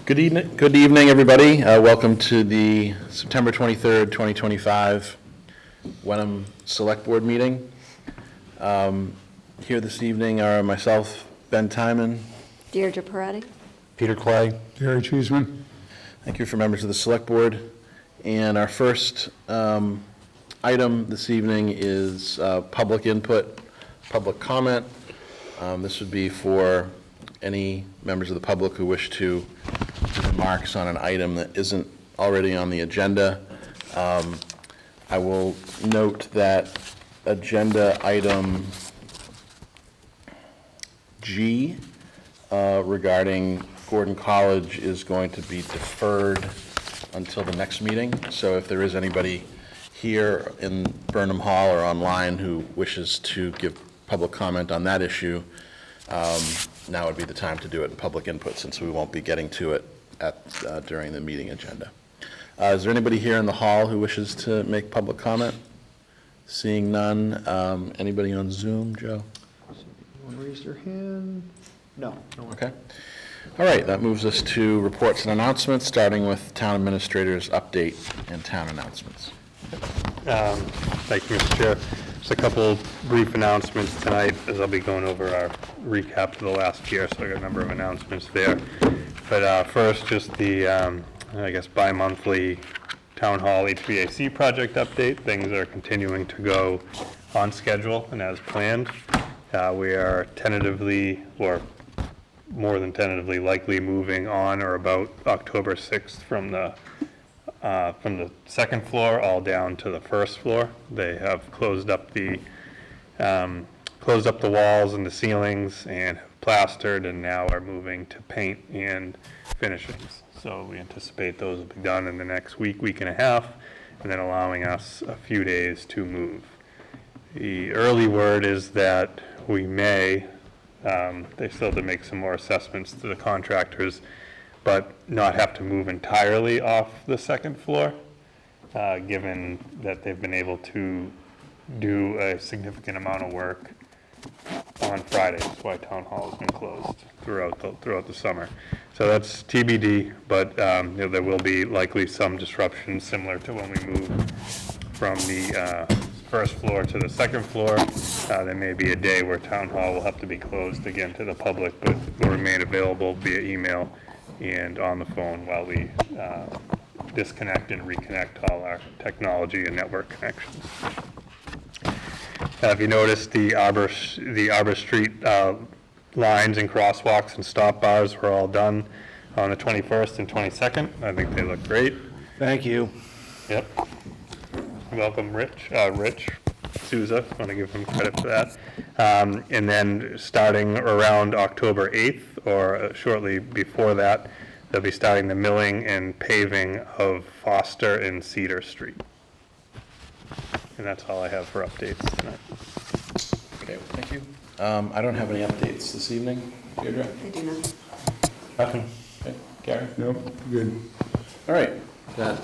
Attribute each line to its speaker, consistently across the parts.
Speaker 1: Good evening, everybody. Welcome to the September 23rd, 2025 Wenham Select Board meeting. Here this evening are myself, Ben Timon,
Speaker 2: Deirdre Parati,
Speaker 3: Peter Clay,
Speaker 4: Gary Cheeseman.
Speaker 1: thank you for members of the Select Board. And our first item this evening is public input, public comment. This would be for any members of the public who wish to give remarks on an item that isn't already on the agenda. I will note that agenda item G regarding Gordon College is going to be deferred until the next meeting. So if there is anybody here in Burnham Hall or online who wishes to give public comment on that issue, now would be the time to do it in public input, since we won't be getting to it during the meeting agenda. Is there anybody here in the hall who wishes to make public comment? Seeing none. Anybody on Zoom, Joe?
Speaker 4: Anyone raise their hand? No.
Speaker 1: Okay. All right, that moves us to reports and announcements, starting with town administrator's update and town announcements.
Speaker 3: Thank you, Mr. Chair. Just a couple brief announcements tonight, as I'll be going over our recap of the last year, so I got a number of announcements there. But first, just the, I guess, bi-monthly Town Hall HVAC project update. Things are continuing to go on schedule and as planned. We are tentatively, or more than tentatively, likely moving on or about October 6th from the second floor all down to the first floor. They have closed up the walls and the ceilings and have plastered, and now are moving to paint and finishings. So we anticipate those will be done in the next week and a half, and then allowing us a few days to move. The early word is that we may, they still have to make some more assessments to the contractors, but not have to move entirely off the second floor, given that they've been able to do a significant amount of work on Fridays. That's why Town Hall has been closed throughout the summer. So that's TBD, but there will be likely some disruption similar to when we moved from the first floor to the second floor. There may be a day where Town Hall will have to be closed again to the public, but will remain available via email and on the phone while we disconnect and reconnect all our technology and network connections. Have you noticed the Arbor Street lines and crosswalks and stop bars were all done on the 21st and 22nd? I think they look great.
Speaker 4: Thank you.
Speaker 3: Yep. Welcome, Rich Souza. I want to give him credit for that. And then starting around October 8th, or shortly before that, they'll be starting the milling and paving of Foster and Cedar Street. And that's all I have for updates tonight.
Speaker 1: Okay, thank you. I don't have any updates this evening. Deirdre?
Speaker 2: I do not.
Speaker 1: Nothing. Okay, Gary?
Speaker 4: Nope, good.
Speaker 1: All right, that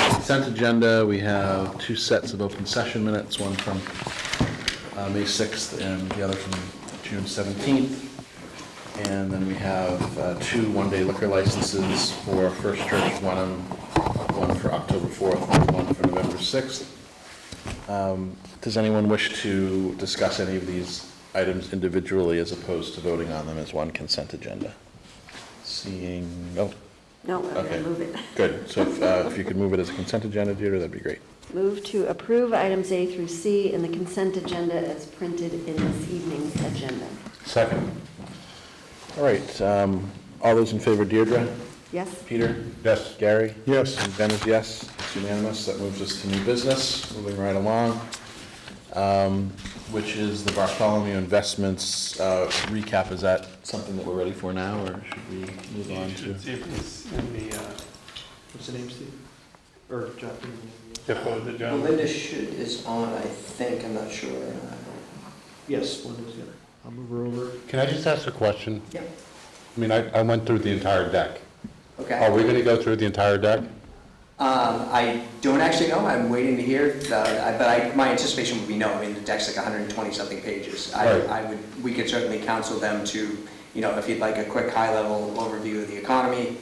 Speaker 1: consent agenda, we have two sets of open session minutes, one from May 6th and the other from June 17th. And then we have two one-day liquor licenses for First Church Wenham, one for October 4th and one for November 6th. Does anyone wish to discuss any of these items individually as opposed to voting on them as one consent agenda? Seeing, oh.
Speaker 2: No, I'm
Speaker 1: Okay.
Speaker 2: going to move it.
Speaker 1: Good, so if you could move it as a consent agenda, Deirdre, that'd be great.
Speaker 2: Move to approve items A through C in the consent agenda as printed in this evening's agenda.
Speaker 1: Second. All right, all those in favor, Deirdre?
Speaker 2: Yes?
Speaker 1: Peter?
Speaker 4: Yes.
Speaker 1: Gary?
Speaker 4: Yes.
Speaker 1: And Ben is yes, it's unanimous. That moves us to new business, moving right along, which is the Bartholomew Investments recap. Is that something that we're ready for now, or should we move on to?
Speaker 3: It's in the,
Speaker 5: What's the name, Steve? Or John?
Speaker 3: John?
Speaker 5: Linda is on, I think, I'm not sure. Yes, Linda's here.
Speaker 4: I'll move her over.
Speaker 3: Can I just ask a question?
Speaker 5: Yeah.
Speaker 3: I mean, I went through the entire deck.
Speaker 5: Okay.
Speaker 3: Are we going to go through the entire deck?
Speaker 5: I don't actually know. I'm waiting to hear. My anticipation would be no. I mean, the deck's like 120-something pages.
Speaker 3: Right.
Speaker 5: We could certainly counsel them to if you'd like a quick high-level overview of the economy,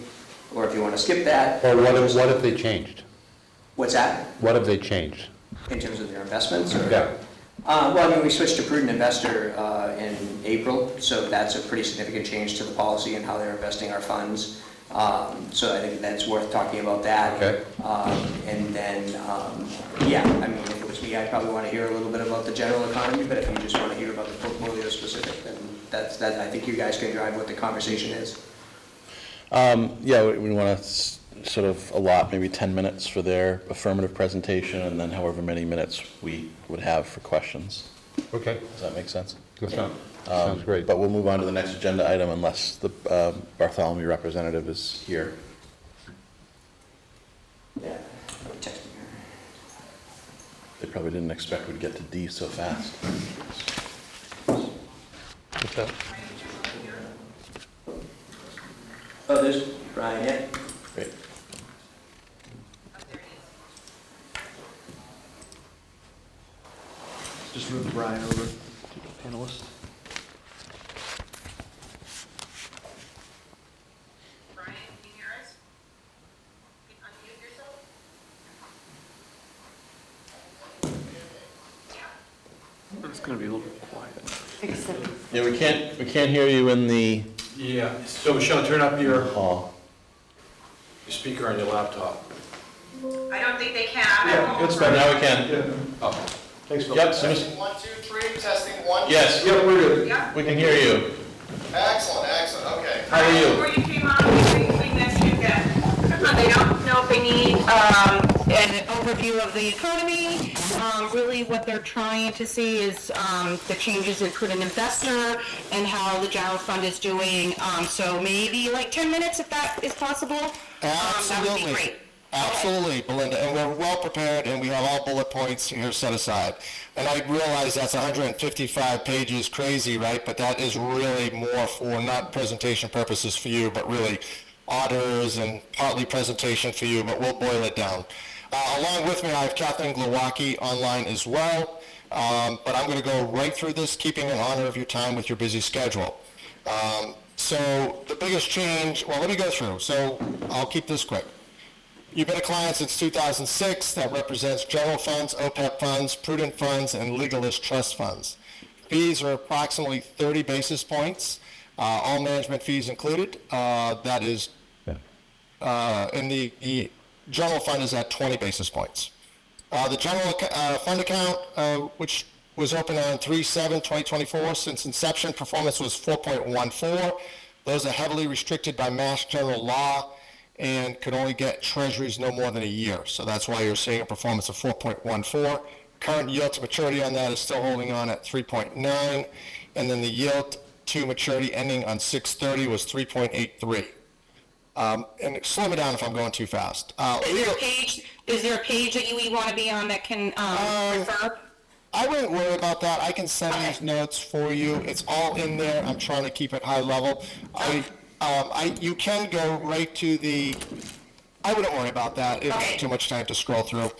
Speaker 5: or if you want to skip that.
Speaker 6: Or what if they changed?
Speaker 5: What's that?
Speaker 6: What have they changed?
Speaker 5: In terms of their investments? Or?
Speaker 6: Yeah.
Speaker 5: Well, we switched to prudent investor in April, so that's a pretty significant change to the policy and how they're investing our funds. So I think that's worth talking about that.
Speaker 6: Okay.
Speaker 5: And then, if it was me, I'd probably want to hear a little bit about the general economy, but if you just want to hear about the portfolio specific, then that. I think you guys can drive what the conversation is.
Speaker 1: We want to sort of allot maybe 10 minutes for their affirmative presentation, and then however many minutes we would have for questions.
Speaker 6: Okay,
Speaker 1: Does that make sense?
Speaker 6: good stuff. Sounds great.
Speaker 1: But we'll move on to the next agenda item unless the Bartholomew representative is here.
Speaker 5: Yeah. I'm texting her.
Speaker 1: They probably didn't expect we'd get to D so fast.
Speaker 3: What's that?
Speaker 5: Oh, there's Brian, yeah.
Speaker 1: Great.
Speaker 4: Just move Brian over to the panelist.
Speaker 7: Brian, can you hear us? Can you unmute yourself?
Speaker 4: It's gonna be a little quiet.
Speaker 2: Except,
Speaker 1: Yeah, we can't hear you in the
Speaker 8: Yeah, so Michelle, turn up your
Speaker 1: hall.
Speaker 8: speaker on your laptop.
Speaker 7: I don't think they can. I'm at home.
Speaker 8: It's better.
Speaker 1: Now we can.
Speaker 8: Oh, thanks, Phil.
Speaker 1: Yep, so Miss-
Speaker 9: Testing 1, 2, 3, testing 1.
Speaker 1: yes,
Speaker 8: Yeah, we're good.
Speaker 7: Yeah.
Speaker 1: we can hear you.
Speaker 9: Excellent, excellent, okay.
Speaker 1: How are you?
Speaker 7: Before you came on, we mentioned that they don't know if they need an overview of the economy. Really what they're trying to see is the changes in prudent investor and how the general fund is doing. So maybe like 10 minutes if that is possible. That would be
Speaker 9: Absolutely.
Speaker 7: great.
Speaker 9: Absolutely, Belinda, and we're well prepared, and we have all bullet points here set aside. And I realize that's 155 pages crazy, right? But that is really more for not presentation purposes for you, but really auditors and partly presentation for you, but we'll boil it down. Along with me, I have Kathleen Glowacki online as well, but I'm going to go right through this, keeping in honor of your time with your busy schedule. So the biggest change, well, let me go through. So I'll keep this quick. You've been a client since 2006. That represents general funds, OPEB funds, prudent funds, and legalist trust funds. Fees are approximately 30 basis points, all management fees included. That is, and the general fund is at 20 basis points. The general fund account, which was open on 3/7/2024, since inception, performance was 4.14. Those are heavily restricted by Mass General Law and could only get treasuries no more than a year. So that's why you're seeing a performance of 4.14. Current yield to maturity on that is still holding on at 3.9. And then the yield to maturity ending on 6/30 was 3.83. And slow me down if I'm going too fast.
Speaker 7: Is there a page that you want to be on that can refer?
Speaker 9: I wouldn't worry about that. I can send these notes for you. It's all in there. I'm trying to keep it high level. You can go right to the, I wouldn't worry about that. It's too much time to scroll through.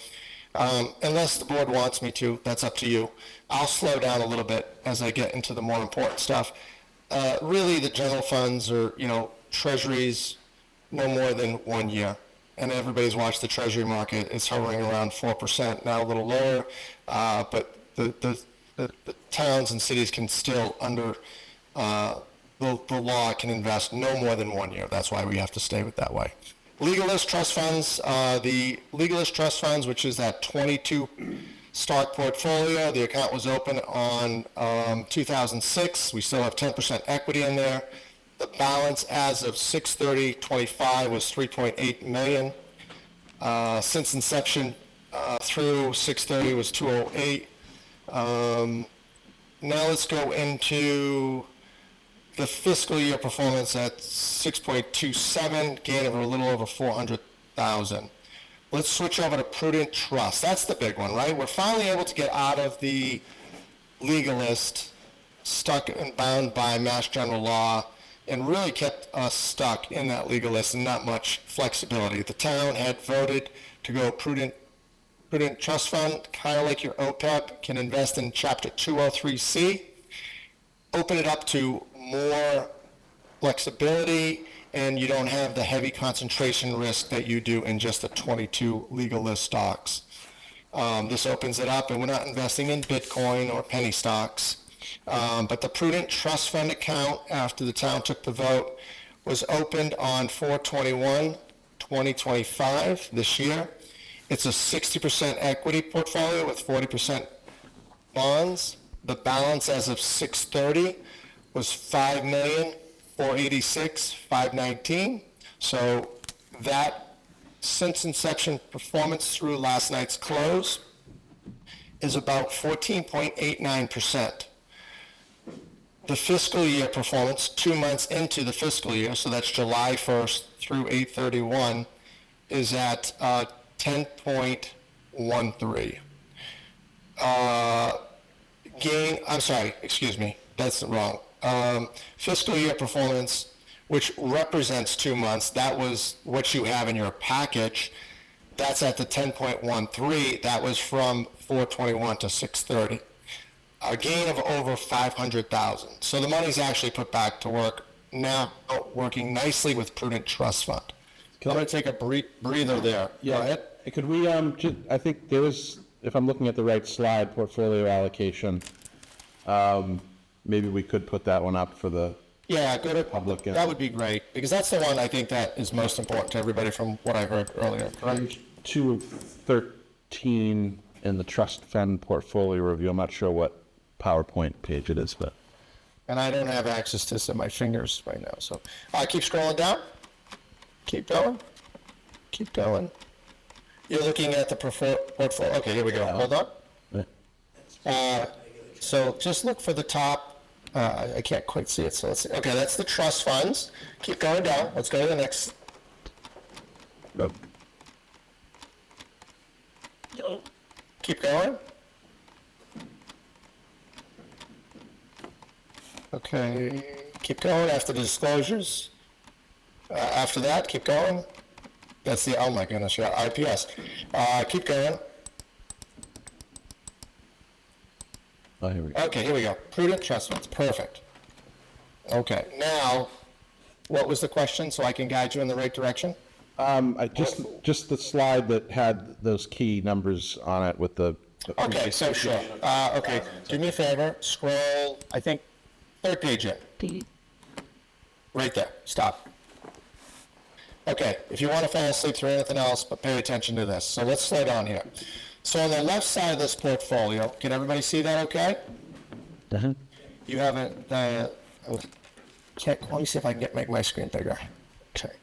Speaker 9: Unless the board wants me to, that's up to you. I'll slow down a little bit as I get into the more important stuff. Really, the general funds are, treasuries no more than 1 year. And everybody's watched the treasury market. It's hovering around 4%, now a little lower. But the towns and cities can still, under the law, can invest no more than 1 year. That's why we have to stay with that way. Legalist trust funds, the legalist trust funds, which is that 22 stock portfolio, the account was open on 2006. We still have 10% equity in there. The balance as of 6/30/25 was 3.8 million. Since inception through 6/30 was 208. Now let's go into the fiscal year performance at 6.27, gain of a little over 400,000. Let's switch over to prudent trust. That's the big one, right? We're finally able to get out of the legalist, stuck and bound by Mass General Law, and really kept us stuck in that legalist and not much flexibility. The town had voted to go prudent trust fund, kind of like your OPEB, can invest in Chapter 203C, open it up to more flexibility, and you don't have the heavy concentration risk that you do in just the 22 legal list stocks. This opens it up, and we're not investing in Bitcoin or penny stocks. But the prudent trust fund account, after the town took the vote, was opened on 4/21/2025 this year. It's a 60% equity portfolio with 40% bonds. The balance as of 6/30 was $5,486,519. So that, since inception performance through last night's close, is about 14.89%. The fiscal year performance, 2 months into the fiscal year, so that's July 1st through 8/31, is at 10.13. That's wrong. Fiscal year performance, which represents 2 months, that was what you have in your package. That's at the 10.13. That was from 4/21 to 6/30. A gain of over 500,000. So the money's actually put back to work now, working nicely with Prudent Trust Fund. I'm going to take a breather there. Go ahead.
Speaker 1: Could we, I think there was, if I'm looking at the right slide, portfolio allocation, maybe we could put that one up for the
Speaker 9: Yeah, go to
Speaker 1: public.
Speaker 9: That would be great, because that's the one I think that is most important to everybody from what I heard earlier. Correct?
Speaker 1: 213 in the trust fund portfolio review. I'm not sure what PowerPoint page it is, but.
Speaker 9: And I don't have access to this at my fingers right now, so keep scrolling down. Keep going. Keep going. You're looking at the portfolio. Okay, here we go. Hold on. So just look for the top. I can't quite see it, so let's see. Okay, that's the trust funds. Keep going down. Let's go to the next. Keep going. Okay, keep going after the disclosures. After that, keep going. That's the, oh my goodness, yeah, IPS. Keep going.
Speaker 1: Oh, here we go.
Speaker 9: Okay, here we go. Prudent trust funds, perfect. Okay, now, what was the question, so I can guide you in the right direction?
Speaker 1: Just the slide that had those key numbers on it with the.
Speaker 9: Okay, so sure. Okay, do me a favor, scroll, I think, third page in. Right there, stop. Okay, if you want to fall asleep through anything else, but pay attention to this. So let's slow down here. So on the left side of this portfolio, can everybody see that okay?
Speaker 1: Uh-huh.
Speaker 9: You have let me see if I can make my screen bigger. Okay.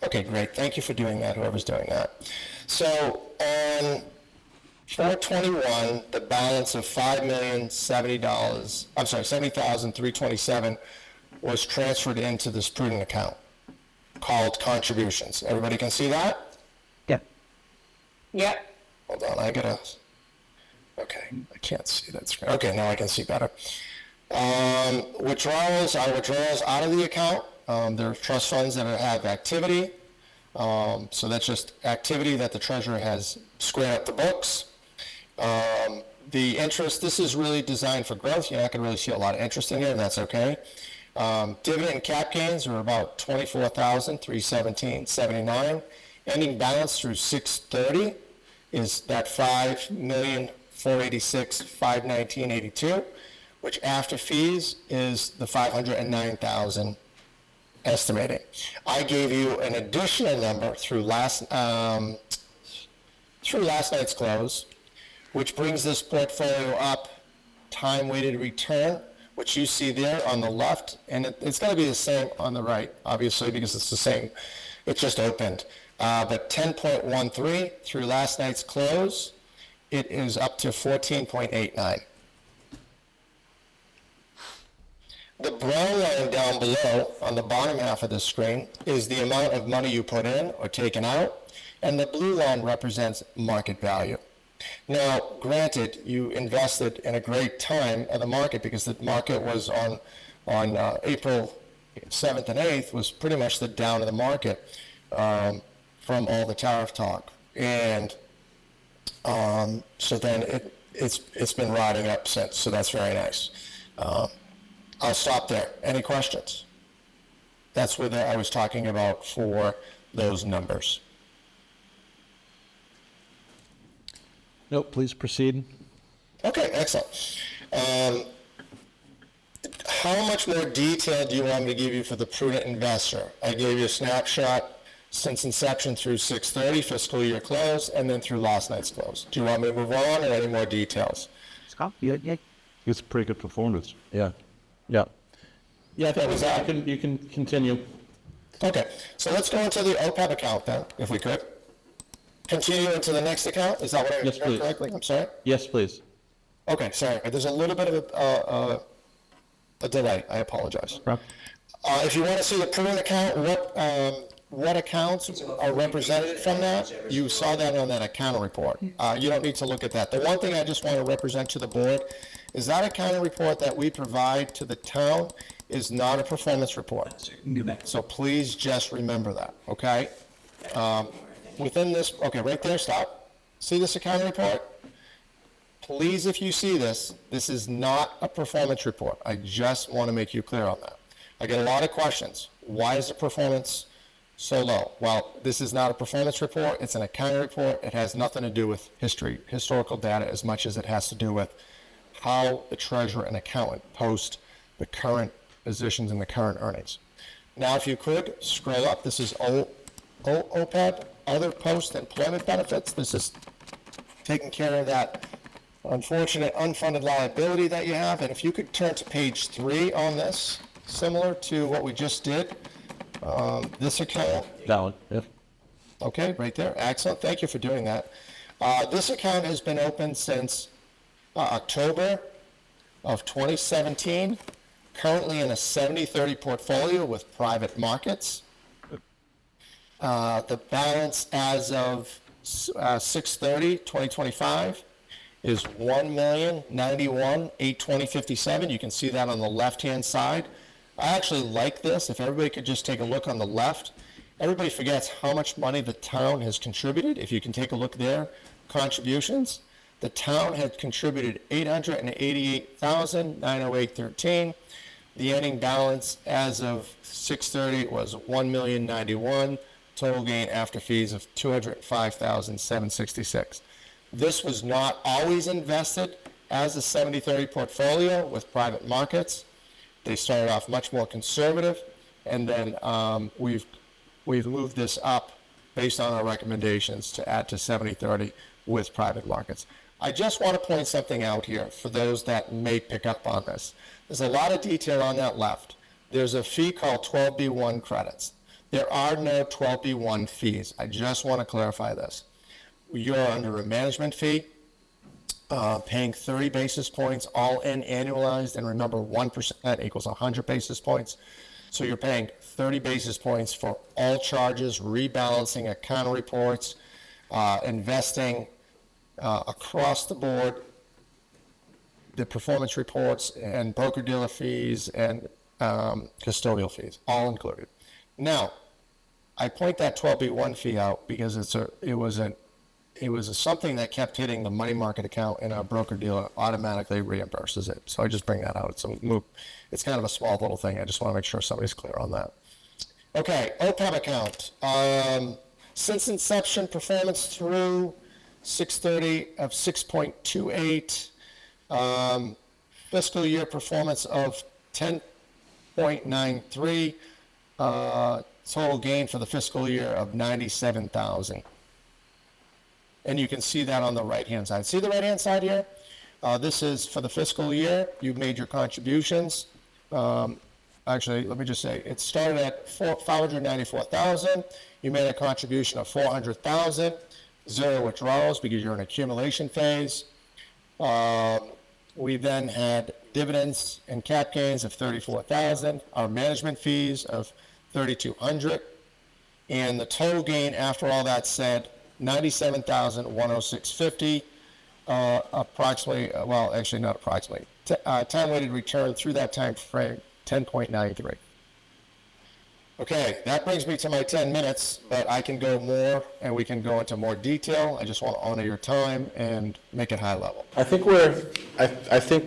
Speaker 9: Okay, great. Thank you for doing that, whoever's doing that. So on 4/21, the balance of $70,327 was transferred into this prudent account called contributions. Everybody can see that?
Speaker 1: Yeah.
Speaker 7: Yep.
Speaker 9: Hold on, okay, I can't see that screen. Okay, now I can see better. Withdrawals are withdrawals out of the account. There are trust funds that have activity. So that's just activity that the treasurer has squared up the books. The interest, this is really designed for growth. You're not going to really see a lot of interest in here, and that's okay. Dividend and cap gains are about $24,317.79. Ending balance through 6/30 is that $5,486,519.82, which after fees is the $509,000 estimating. I gave you an additional number through last night's close, which brings this portfolio up time-weighted return, which you see there on the left, and it's going to be the same on the right, obviously, because it's the same. It just opened. But 10.13 through last night's close, it is up to 14.89. The brown line down below on the bottom half of the screen is the amount of money you put in or taken out, and the blue line represents market value. Now, granted, you invested in a great time of the market because the market was on April 7th and 8th was pretty much the down of the market from all the tariff talk. And so then it's been riding up since, so that's very nice. I'll stop there. Any questions? That's what I was talking about for those numbers.
Speaker 1: Nope, please proceed.
Speaker 9: Okay, excellent. How much more detail do you want me to give you for the prudent investor? I gave you a snapshot since inception through 6/30 fiscal year close, and then through last night's close. Do you want me to move on, or any more details?
Speaker 6: It's a pretty good performance.
Speaker 1: Yeah, yeah. Yeah, I
Speaker 9: That was
Speaker 1: think you can continue.
Speaker 9: Okay, so let's go into the OPEB account then, if we could. Continue into the next account, is that what I
Speaker 1: Yes,
Speaker 9: understand
Speaker 1: please.
Speaker 9: correctly? I'm sorry?
Speaker 1: Yes, please.
Speaker 9: Okay, sorry, there's a little bit of a delay, I apologize. If you want to see the prudent account, what accounts are represented from that, you saw that on that accounting report. You don't need to look at that. The one thing I just want to represent to the board is that accounting report that we provide to the town is not a performance report. So please just remember that, okay? Within this, okay, right there, stop. See this accounting report? Please, if you see this, this is not a performance report. I just want to make you clear on that. I get a lot of questions. Why is the performance so low? Well, this is not a performance report. It's an accounting report. It has nothing to do with historical data, as much as it has to do with how the treasurer and accountant post the current positions and the current earnings. Now, if you could scroll up, this is OPEB, other post-employment benefits. This is taking care of that unfortunate unfunded liability that you have. And if you could turn to page 3 on this, similar to what we just did, this account.
Speaker 1: That one, yep.
Speaker 9: Okay, right there. Excellent. Thank you for doing that. This account has been open since October of 2017, currently in a 70-30 portfolio with private markets. The balance as of 6/30/2025 is $1,091,820.57. You can see that on the left-hand side. I actually like this. If everybody could just take a look on the left. Everybody forgets how much money the town has contributed. If you can take a look there, contributions. The town had contributed $888,908.13. The ending balance as of 6/30 was $1,091,091. Total gain after fees of $205,766. This was not always invested as a 70-30 portfolio with private markets. They started off much more conservative, and then we've moved this up based on our recommendations to add to 70-30 with private markets. I just want to point something out here for those that may pick up on this. There's a lot of detail on that left. There's a fee called 12B1 credits. There are no 12B1 fees. I just want to clarify this. You're under a management fee, paying 30 basis points all in annualized, and remember 1% equals 100 basis points. So you're paying 30 basis points for all charges, rebalancing account reports, investing across the board, the performance reports and broker-dealer fees and custodial fees, all included. Now, I point that 12B1 fee out because it was something that kept hitting the money market account, and our broker-dealer automatically reimburses it. So I just bring that out. It's kind of a small little thing. I just want to make sure somebody's clear on that. Okay, OPEB account. Since inception, performance through 6/30 of 6.28. Fiscal year performance of 10.93. Total gain for the fiscal year of 97,000. And you can see that on the right-hand side. See the right-hand side here? This is for the fiscal year. You've made your contributions. Actually, let me just say, it started at $594,000. You made a contribution of $400,000. 0 withdrawals because you're in accumulation phase. We then had dividends and cap gains of $34,000. Our management fees of $3,200. And the total gain after all that said, $97,106.50, approximately, well, actually not approximately, time-weighted return through that time frame, 10.93. Okay, that brings me to my 10 minutes, but I can go more and we can go into more detail. I just want to honor your time and make it high level.
Speaker 1: I think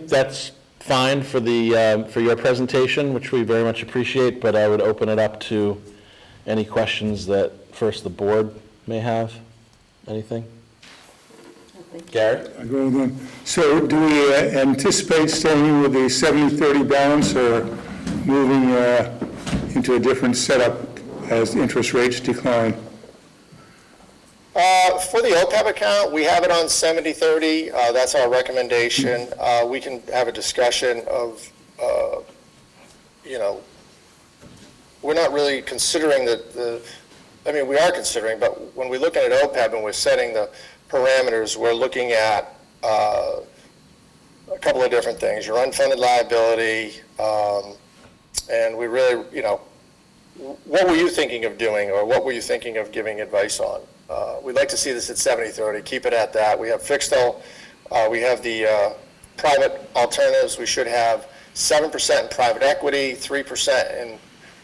Speaker 1: that's fine for for your presentation, which we very much appreciate, but I would open it up to any questions that first the board may have. Anything? Gary?
Speaker 10: I go then. So do we anticipate staying with the 70-30 balance or moving into a different setup as interest rates decline?
Speaker 9: For the OPEB account, we have it on 70/30. That's our recommendation. We can have a discussion of, we're not really considering we are considering, but when we're looking at OPEB and we're setting the parameters, we're looking at a couple of different things. Your unfunded liability, and we really, what were you thinking of doing, or what were you thinking of giving advice on? We'd like to see this at 70/30, keep it at that. We have fixed-all, we have the private alternatives. We should have 7% in private equity, 3% in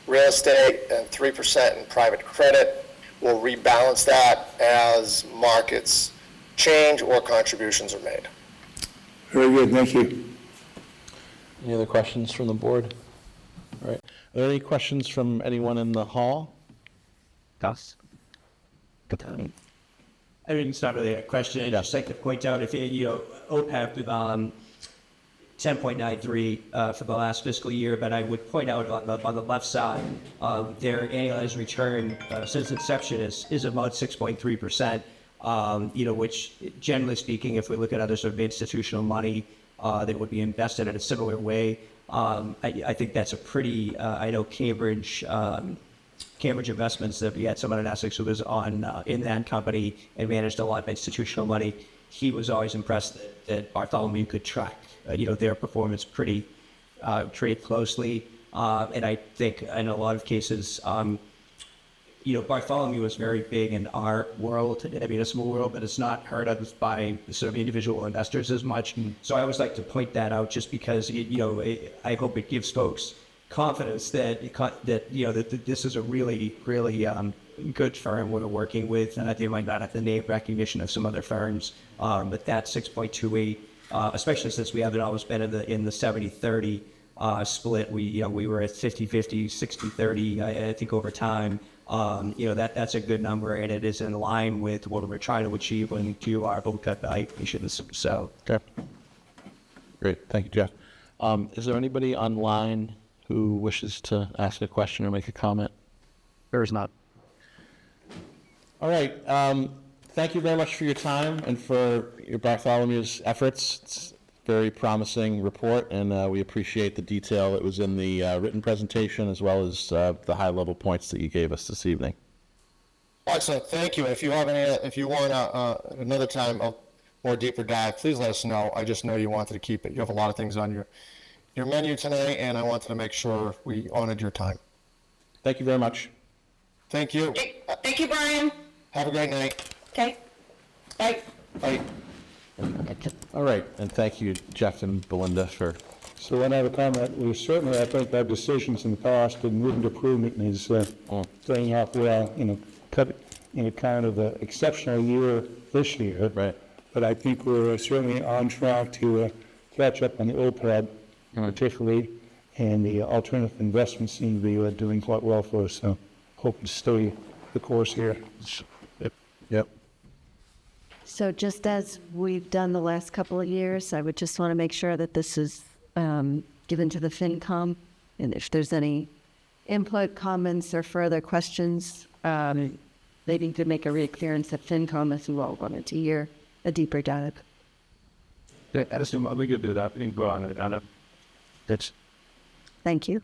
Speaker 9: real estate, and 3% in private credit. We'll rebalance that as markets change or contributions are made.
Speaker 10: Very good, thank you.
Speaker 1: Any other questions from the board? All right. Are there any questions from anyone in the hall?
Speaker 11: Gus? I mean, it's not really a question. I'd just like to point out if OPEB 10.93 for the last fiscal year, but I would point out on the left side, their annualized return since inception is about 6.3%. Which generally speaking, if we look at other sort of institutional money that would be invested in a similar way, I think that's a pretty. I know Cambridge Investments, that we had someone in Essex who was in that company and managed a lot of institutional money. He was always impressed that Bartholomew could track their performance pretty closely, and I think in a lot of cases. Bartholomew is very big in our world, I mean, a small world, but it's not heard of by sort of individual investors as much. So I always like to point that out, just because, I hope it gives folks confidence that this is a really, really good firm we're working with. They might not have the name recognition of some other firms, but that 6.28, especially since we haven't always been in the 70-30 split. We were at 50-50, 60-30, I think over time. That's a good number, and it is in line with what we're trying to achieve when we do our OPEB valuations. So,
Speaker 1: Okay. Great. Thank you, Jeff. Is there anybody online who wishes to ask a question or make a comment?
Speaker 11: there is not.
Speaker 1: All right. Thank you very much for your time and for your Bartholomew's efforts. It's a very promising report, and we appreciate the detail that was in the written presentation, as well as the high-level points that you gave us this evening.
Speaker 9: Excellent, thank you. If you have if you want another time of more deeper dive, please let us know. I just know you wanted to keep it. You have a lot of things on your menu tonight, and I wanted to make sure we honored your time.
Speaker 1: Thank you very much.
Speaker 9: Thank you.
Speaker 7: Thank you, Brian.
Speaker 9: Have a great night.
Speaker 7: Okay. Bye.
Speaker 1: Bye. All right, and thank you, Jeff and Belinda, for...
Speaker 10: So when I have a comment, we certainly, I think, our decisions in the past and moving to improvement is staying off well, cut in a kind of an exceptional year this year.
Speaker 1: Right.
Speaker 10: But I think we're certainly on track to catch up on the OPEB, particularly, and the alternative investments seem to be doing quite well for us. So hope to stay the course here.
Speaker 1: Yep.
Speaker 2: So just as we've done the last couple of years, I would just want to make sure that this is given to the FinCom, and if there's any input, comments, or further questions, they need to make a reappearance at FinCom as well. Wanted to hear a deeper dive.
Speaker 6: I assume we could do that. We can go on it. That's.
Speaker 2: Thank you.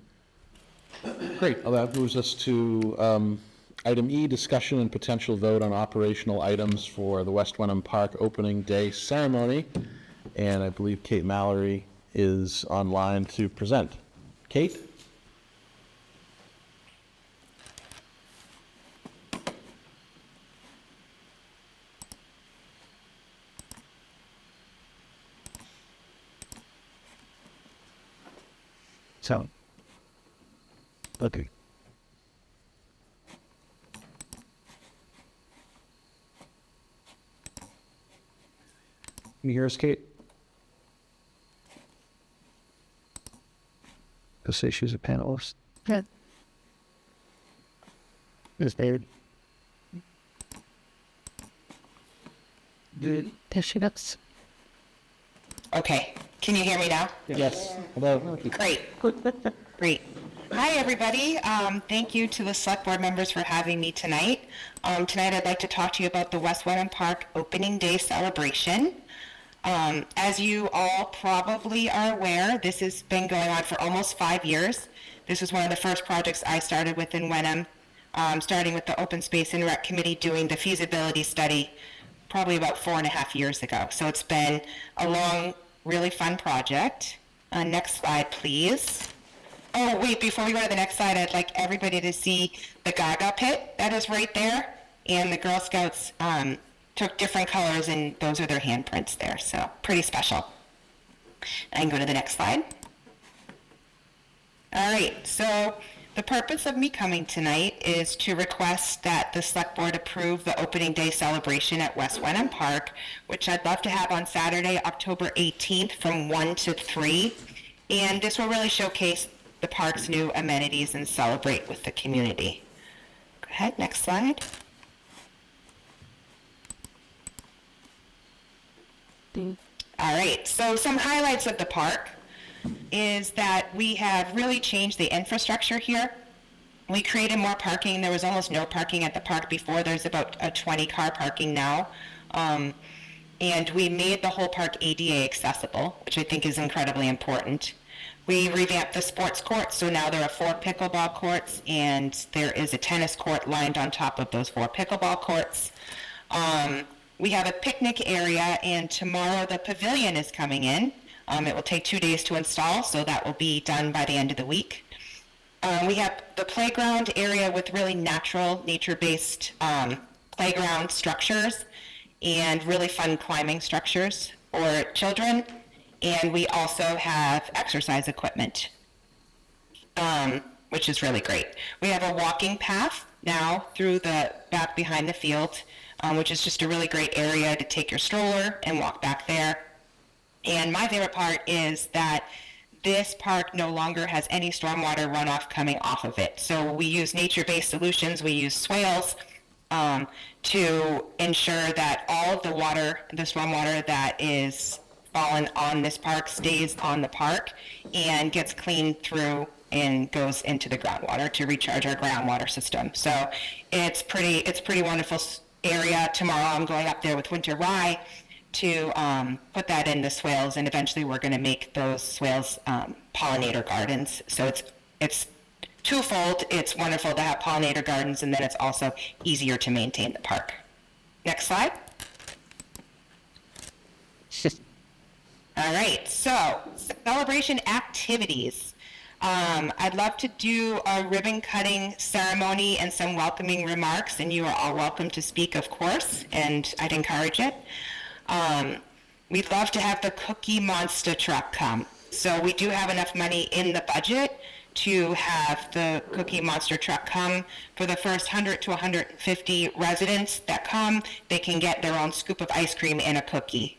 Speaker 1: Great. Well, that moves us to item E, discussion and potential vote on operational items for the West Wenham Park opening day ceremony. And I believe Kate Mallory is online to present. Kate?
Speaker 11: So, okay. Can you hear us, Kate?
Speaker 6: say she's a panelist.
Speaker 2: Good.
Speaker 6: Ms. David?
Speaker 2: There she goes.
Speaker 7: Okay, can you hear me now?
Speaker 6: Yes. Hello.
Speaker 7: Great. Great. Hi, everybody. Thank you to the select board members for having me tonight. Tonight, I'd like to talk to you about the West Wenham Park Opening Day celebration. As you all probably are aware, this has been going on for almost 5 years. This was one of the first projects I started with in Wenham, starting with the Open Space and Rec Committee doing the feasibility study probably about 4.5 years ago. So it's been a long, really fun project. Next slide, please. Oh, wait, before we go to the next slide, I'd like everybody to see the Gaga pit that is right there. And the Girl Scouts took different colors, and those are their handprints there. So pretty special. I can go to the next slide. All right, so the purpose of me coming tonight is to request that the select board approve the opening day celebration at West Wenham Park, which I'd love to have on Saturday, October 18th from 1 to 3. And this will really showcase the park's new amenities and celebrate with the community. Go ahead, next slide. All right, so some highlights of the park is that we have really changed the infrastructure here. We created more parking. There was almost no parking at the park before. There's about a 20-car parking now. And we made the whole park ADA accessible, which I think is incredibly important. We revamped the sports courts, so now there are 4 pickleball courts, and there is a tennis court lined on top of those 4 pickleball courts. We have a picnic area, and tomorrow the pavilion is coming in. It will take 2 days to install, so that will be done by the end of the week. We have the playground area with really natural, nature-based playground structures and really fun climbing structures for children. And we also have exercise equipment, which is really great. We have a walking path now through the back behind the field, which is just a really great area to take your stroller and walk back there. And my favorite part is that this park no longer has any stormwater runoff coming off of it. So we use nature-based solutions. We use swales to ensure that all of the water, the stormwater that is fallen on this park stays on the park and gets cleaned through and goes into the groundwater to recharge our groundwater system. So it's pretty wonderful area. Tomorrow I'm going up there with Winter Rye to put that in the swales, and eventually we're going to make those swales pollinator gardens. So it's twofold. It's wonderful to have pollinator gardens, and then it's also easier to maintain the park. Next slide. All right, so celebration activities. I'd love to do a ribbon cutting ceremony and some welcoming remarks, and you are all welcome to speak, of course, and I'd encourage it. We'd love to have the Cookie Monster truck come. So we do have enough money in the budget to have the Cookie Monster truck come. For the first 100 to 150 residents that come, they can get their own scoop of ice cream and a cookie.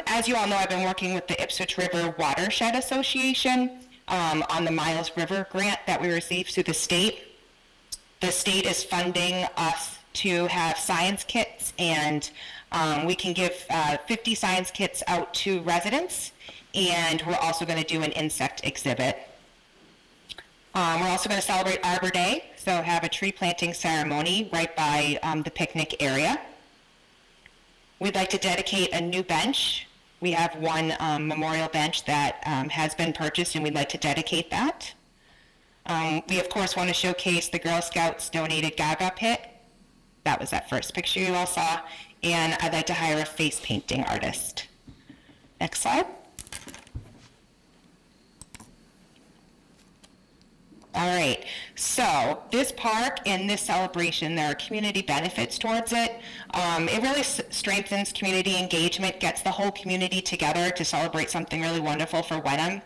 Speaker 7: As you all know, I've been working with the Ipswich River Watershed Association on the Miles River grant that we received through the state. The state is funding us to have science kits, and we can give 50 science kits out to residents, and we're also going to do an insect exhibit. We're also going to celebrate Arbor Day, so have a tree planting ceremony right by the picnic area. We'd like to dedicate a new bench. We have one memorial bench that has been purchased, and we'd like to dedicate that. We, of course, want to showcase the Girl Scouts donated Gaga pit. That was that first picture you all saw. And I'd like to hire a face painting artist. Next slide. All right, so this park and this celebration, there are community benefits towards it. It really strengthens community engagement, gets the whole community together to celebrate something really wonderful for Wenham.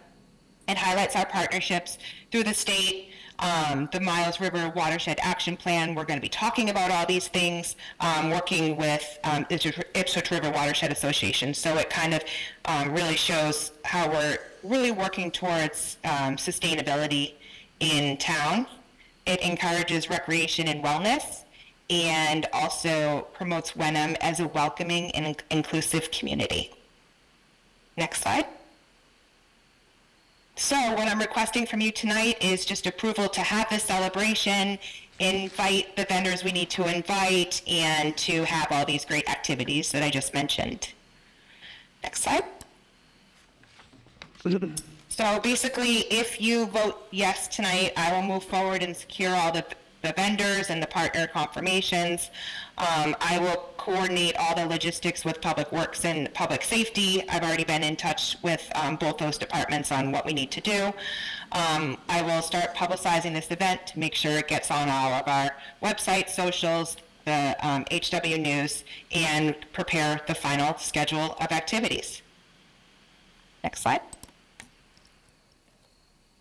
Speaker 7: It highlights our partnerships through the state, the Miles River Watershed Action Plan. We're going to be talking about all these things, working with Ipswich River Watershed Association. So it kind of really shows how we're really working towards sustainability in town. It encourages recreation and wellness, and also promotes Wenham as a welcoming and inclusive community. Next slide. So what I'm requesting from you tonight is just approval to have this celebration, invite the vendors we need to invite, and to have all these great activities that I just mentioned. Next slide. So basically, if you vote yes tonight, I will move forward and secure all the vendors and the partner confirmations. I will coordinate all the logistics with Public Works and Public Safety. I've already been in touch with both those departments on what we need to do. I will start publicizing this event to make sure it gets on all of our websites, socials, the HW News, and prepare the final schedule of activities. Next slide.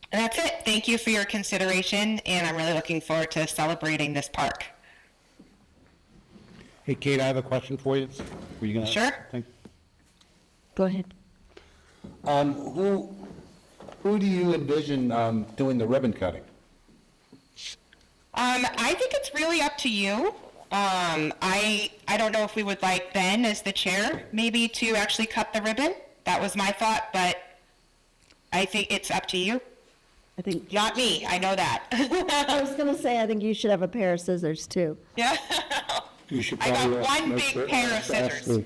Speaker 7: And that's it. Thank you for your consideration, and I'm really looking forward to celebrating this park.
Speaker 6: Hey, Kate, I have a question for you. Were you gonna?
Speaker 7: Sure.
Speaker 2: Go ahead.
Speaker 6: Who do you envision doing the ribbon cutting?
Speaker 7: I think it's really up to you. I don't know if we would like Ben as the chair, maybe to actually cut the ribbon. That was my thought, but I think it's up to you.
Speaker 2: I think,
Speaker 7: Not me, I know that.
Speaker 2: I was gonna say, I think you should have a pair of scissors too.
Speaker 7: Yeah.
Speaker 10: You should
Speaker 7: I
Speaker 10: probably
Speaker 7: got one
Speaker 10: make
Speaker 7: big
Speaker 10: sure-
Speaker 7: pair of
Speaker 10: ask
Speaker 7: scissors.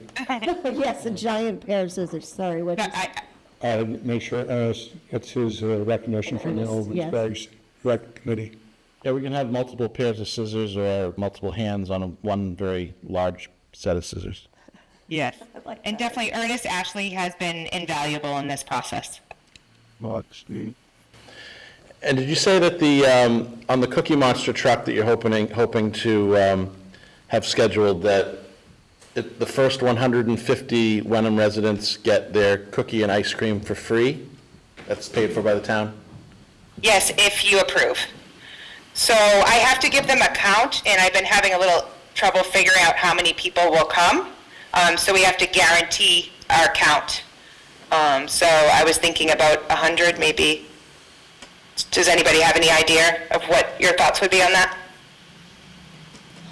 Speaker 2: Yes, a giant pair of scissors, sorry, what is
Speaker 10: Make sure, it's his recognition from the old
Speaker 2: Yes.
Speaker 10: Bags Rec Committee.
Speaker 1: Yeah, we can have multiple pairs of scissors or multiple hands on one very large set of scissors.
Speaker 7: Yes. And definitely Ernest Ashley has been invaluable in this process.
Speaker 1: And did you say that the, on the Cookie Monster truck that you're hoping to have scheduled, that the first 150 Wenham residents get their cookie and ice cream for free? That's paid for by the town?
Speaker 7: Yes, if you approve. So I have to give them a count, and I've been having a little trouble figuring out how many people will come. So we have to guarantee our count. So I was thinking about 100 maybe. Does anybody have any idea of what your thoughts would be on that?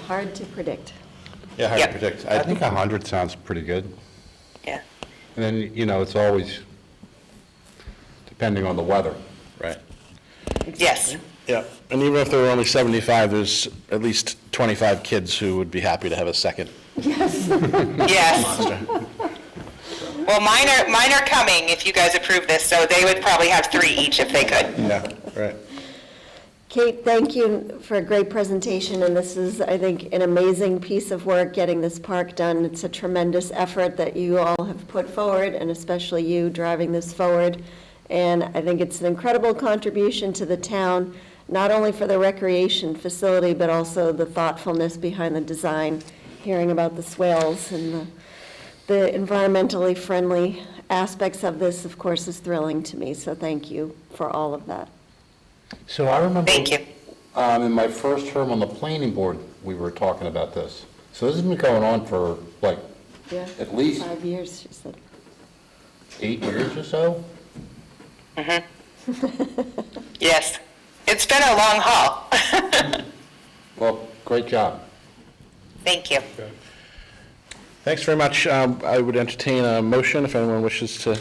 Speaker 2: hard to predict.
Speaker 1: Yeah, hard to
Speaker 7: Yep.
Speaker 1: predict.
Speaker 6: I think 100 sounds pretty good.
Speaker 7: Yeah.
Speaker 6: And then, it's always depending on the weather.
Speaker 1: Right.
Speaker 7: Yes.
Speaker 1: Yeah, and even if there were only 75, there's at least 25 kids who would be happy to have a second
Speaker 7: Yes.
Speaker 1: monster.
Speaker 7: Well, mine are coming if you guys approve this, so they would probably have 3 each if they could.
Speaker 1: Yeah, right.
Speaker 2: Kate, thank you for a great presentation, and this is, I think, an amazing piece of work getting this park done. It's a tremendous effort that you all have put forward, and especially you driving this forward. And I think it's an incredible contribution to the town, not only for the recreation facility, but also the thoughtfulness behind the design, hearing about the swales and the environmentally friendly aspects of this, of course, is thrilling to me. So thank you for all of that.
Speaker 6: So I remember.
Speaker 7: Thank you.
Speaker 6: In my first term on the planning board, we were talking about this. So this has been going on for
Speaker 2: Yeah.
Speaker 6: at least
Speaker 2: 5 years, she said.
Speaker 6: 8 years or so?
Speaker 7: Yes. It's been a long haul.
Speaker 6: Well, great job.
Speaker 7: Thank you.
Speaker 1: Thanks very much. I would entertain a motion if anyone wishes to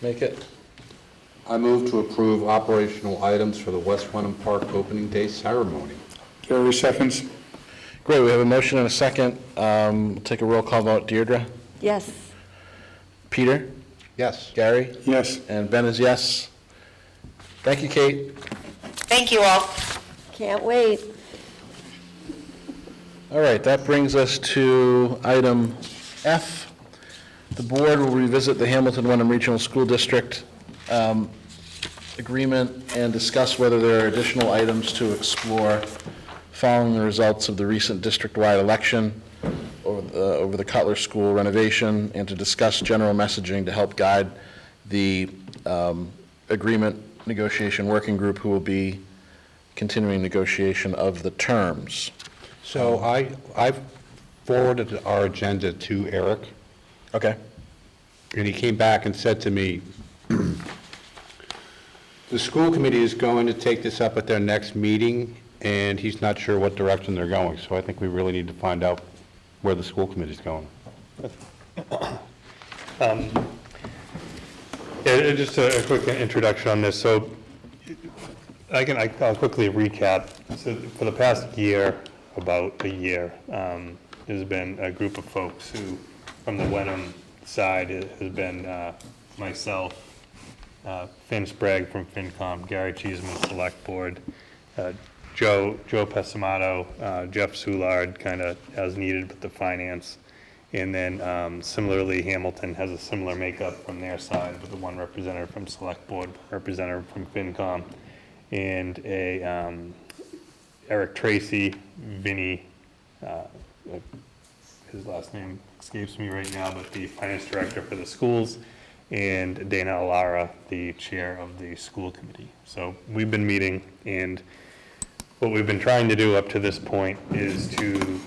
Speaker 1: make it.
Speaker 6: I move to approve operational items for the West Wenham Park Opening Day ceremony.
Speaker 10: Gary seconds.
Speaker 1: Great, we have a motion and a second. We'll take a roll call vote. Deirdre?
Speaker 2: Yes.
Speaker 1: Peter?
Speaker 6: Yes.
Speaker 1: Gary?
Speaker 10: Yes.
Speaker 1: And Ben is yes. Thank you, Kate.
Speaker 7: Thank you all.
Speaker 2: Can't wait.
Speaker 1: All right, that brings us to item F. The board will revisit the Hamilton Wenham Regional School District agreement and discuss whether there are additional items to explore following the results of the recent district-wide election over the Cutler School renovation, and to discuss general messaging to help guide the agreement negotiation working group who will be continuing negotiation of the terms.
Speaker 6: So I've forwarded our agenda to Eric,
Speaker 1: Okay.
Speaker 6: and he came back and said to me, The school committee is going to take this up at their next meeting, and he's not sure what direction they're going, so I think we really need to find out where the school committee's going.
Speaker 3: Yeah, just a quick introduction on this. So I'll quickly recap. So for the past year, about a year, there's been a group of folks who, from the Wenham side, it has been myself, Finn Sprague from FinCom, Gary Cheeseman, Select Board, Joe Pessamato, Jeff Soulard, kind of as needed with the finance. And then similarly, Hamilton has a similar makeup from their side with the one representative from Select Board, representative from FinCom, and a Eric Tracy, Vinny, his last name escapes me right now, but the finance director for the schools, and Dana Alara, the chair of the school committee. So we've been meeting, and what we've been trying to do up to this point is to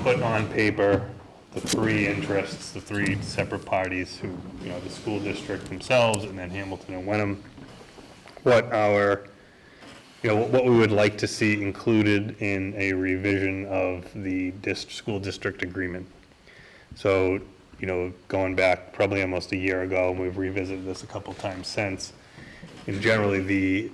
Speaker 3: put on paper the three interests, the three separate parties who, the school district themselves, and then Hamilton and Wenham, what we would like to see included in a revision of the school district agreement. So, going back probably almost a year ago, and we've revisited this a couple times since, and generally the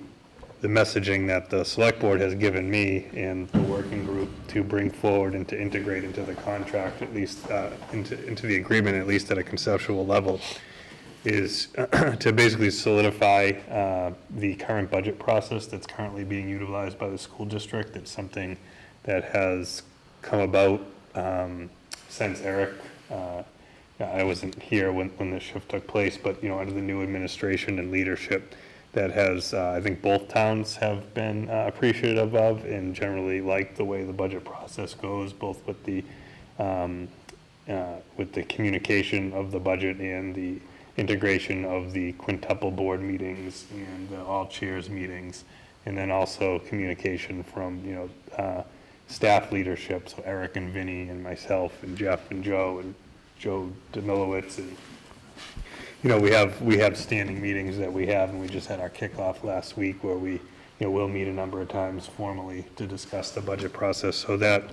Speaker 3: messaging that the select board has given me and the working group to bring forward and to integrate into the contract, at least into the agreement, at least at a conceptual level, is to basically solidify the current budget process that's currently being utilized by the school district. It's something that has come about since Eric, I wasn't here when the shift took place, but under the new administration and leadership, that has, I think both towns have been appreciative of and generally like the way the budget process goes, both with the communication of the budget and the integration of the quintuple board meetings and the all chairs meetings, and then also communication from staff leadership, so Eric and Vinny and myself and Jeff and Joe Demilowitz, and we have standing meetings that we have, and we just had our kickoff last week where we will meet a number of times formally to discuss the budget process. So that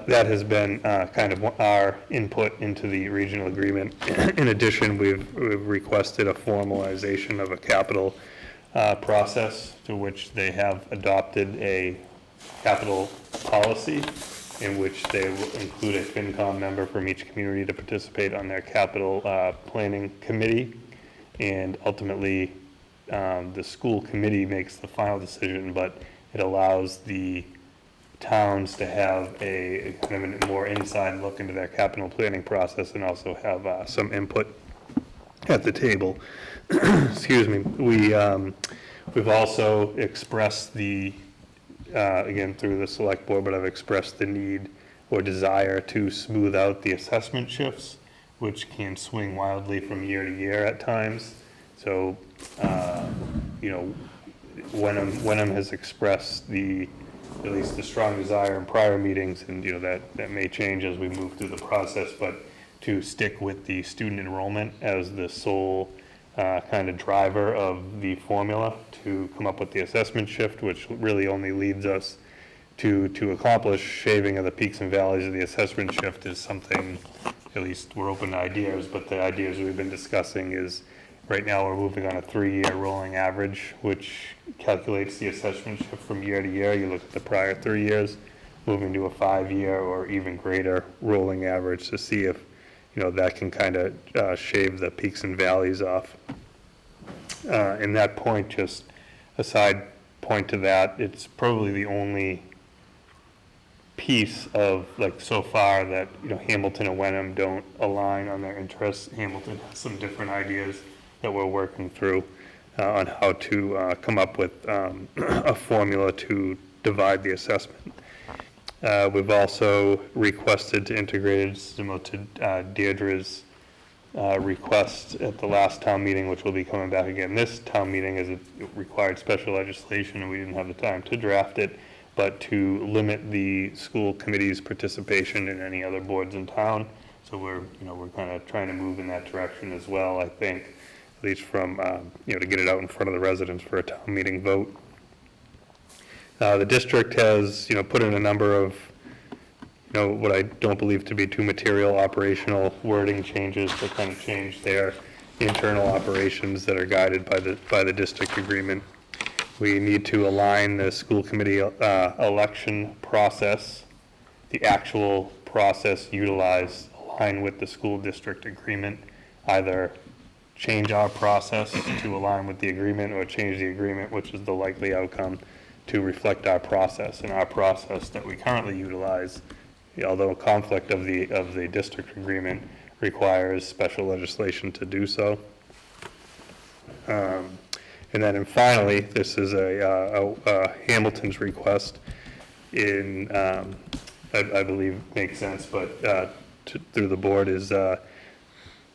Speaker 3: has been kind of our input into the regional agreement. In addition, we've requested a formalization of a capital process, to which they have adopted a capital policy in which they will include a FinCom member from each community to participate on their capital planning committee. And ultimately, the school committee makes the final decision, but it allows the towns to have a kind of a more inside look into their capital planning process and also have some input at the table. Excuse me. We've also expressed again through the select board, but I've expressed the need or desire to smooth out the assessment shifts, which can swing wildly from year to year at times. So, Wenham has expressed at least the strong desire in prior meetings, and that may change as we move through the process, but to stick with the student enrollment as the sole kind of driver of the formula to come up with the assessment shift, which really only leads us to accomplish shaving of the peaks and valleys of the assessment shift is something, at least we're open to ideas, but the ideas we've been discussing is right now we're moving on a 3-year rolling average, which calculates the assessment shift from year to year. You look at the prior 3 years, moving to a 5-year or even greater rolling average to see if that can kind of shave the peaks and valleys off. And that point, just a side point to that, it's probably the only piece of, so far that, Hamilton and Wenham don't align on their interests. Hamilton has some different ideas that we're working through on how to come up with a formula to divide the assessment. We've also requested to integrate it similar to Deirdre's request at the last town meeting, which will be coming back again this town meeting, as it required special legislation and we didn't have the time to draft it, but to limit the school committee's participation in any other boards in town. So we're kind of trying to move in that direction as well. I think, at least from, to get it out in front of the residents for a town meeting vote. The district has, put in a number of, what I don't believe to be too material operational wording changes to kind of change their internal operations that are guided by the district agreement. We need to align the school committee election process, the actual process utilized, align with the school district agreement, either change our process to align with the agreement or change the agreement, which is the likely outcome, to reflect our process. And our process that we currently utilize, although a conflict of the district agreement, requires special legislation to do so. And then finally, this is a Hamilton's request in, I believe makes sense, but through the board is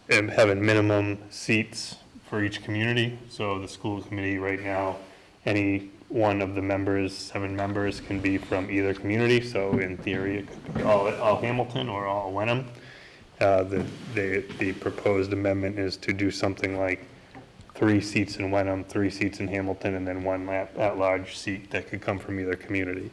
Speaker 3: having minimum seats for each community. So the school committee right now, any one of the members, 7 members, can be from either community. So in theory, it could be all Hamilton or all Wenham. The proposed amendment is to do something like 3 seats in Wenham, 3 seats in Hamilton, and then 1 at-large seat that could come from either community.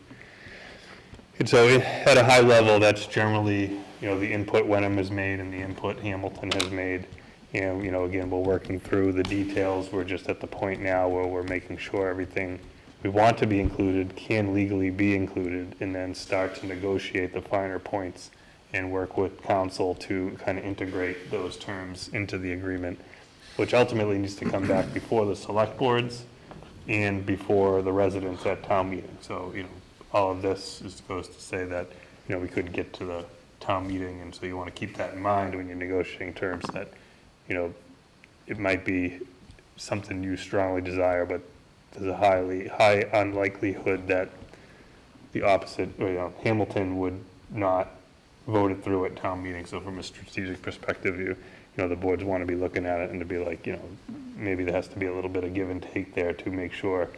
Speaker 3: And so at a high level, that's generally, the input Wenham has made and the input Hamilton has made. And, again, we're working through the details. We're just at the point now where we're making sure everything we want to be included can legally be included, and then start to negotiate the finer points and work with council to kind of integrate those terms into the agreement, which ultimately needs to come back before the select boards and before the residents at town meeting. So, all of this goes to say that, we couldn't get to the town meeting, and so you want to keep that in mind when you're negotiating terms that, it might be something you strongly desire, but there's a high unlikelihood that the opposite, Hamilton would not vote it through at town meeting. So from a strategic perspective, the boards want to be looking at it and to be like, maybe there has to be a little bit of give and take there to make sure,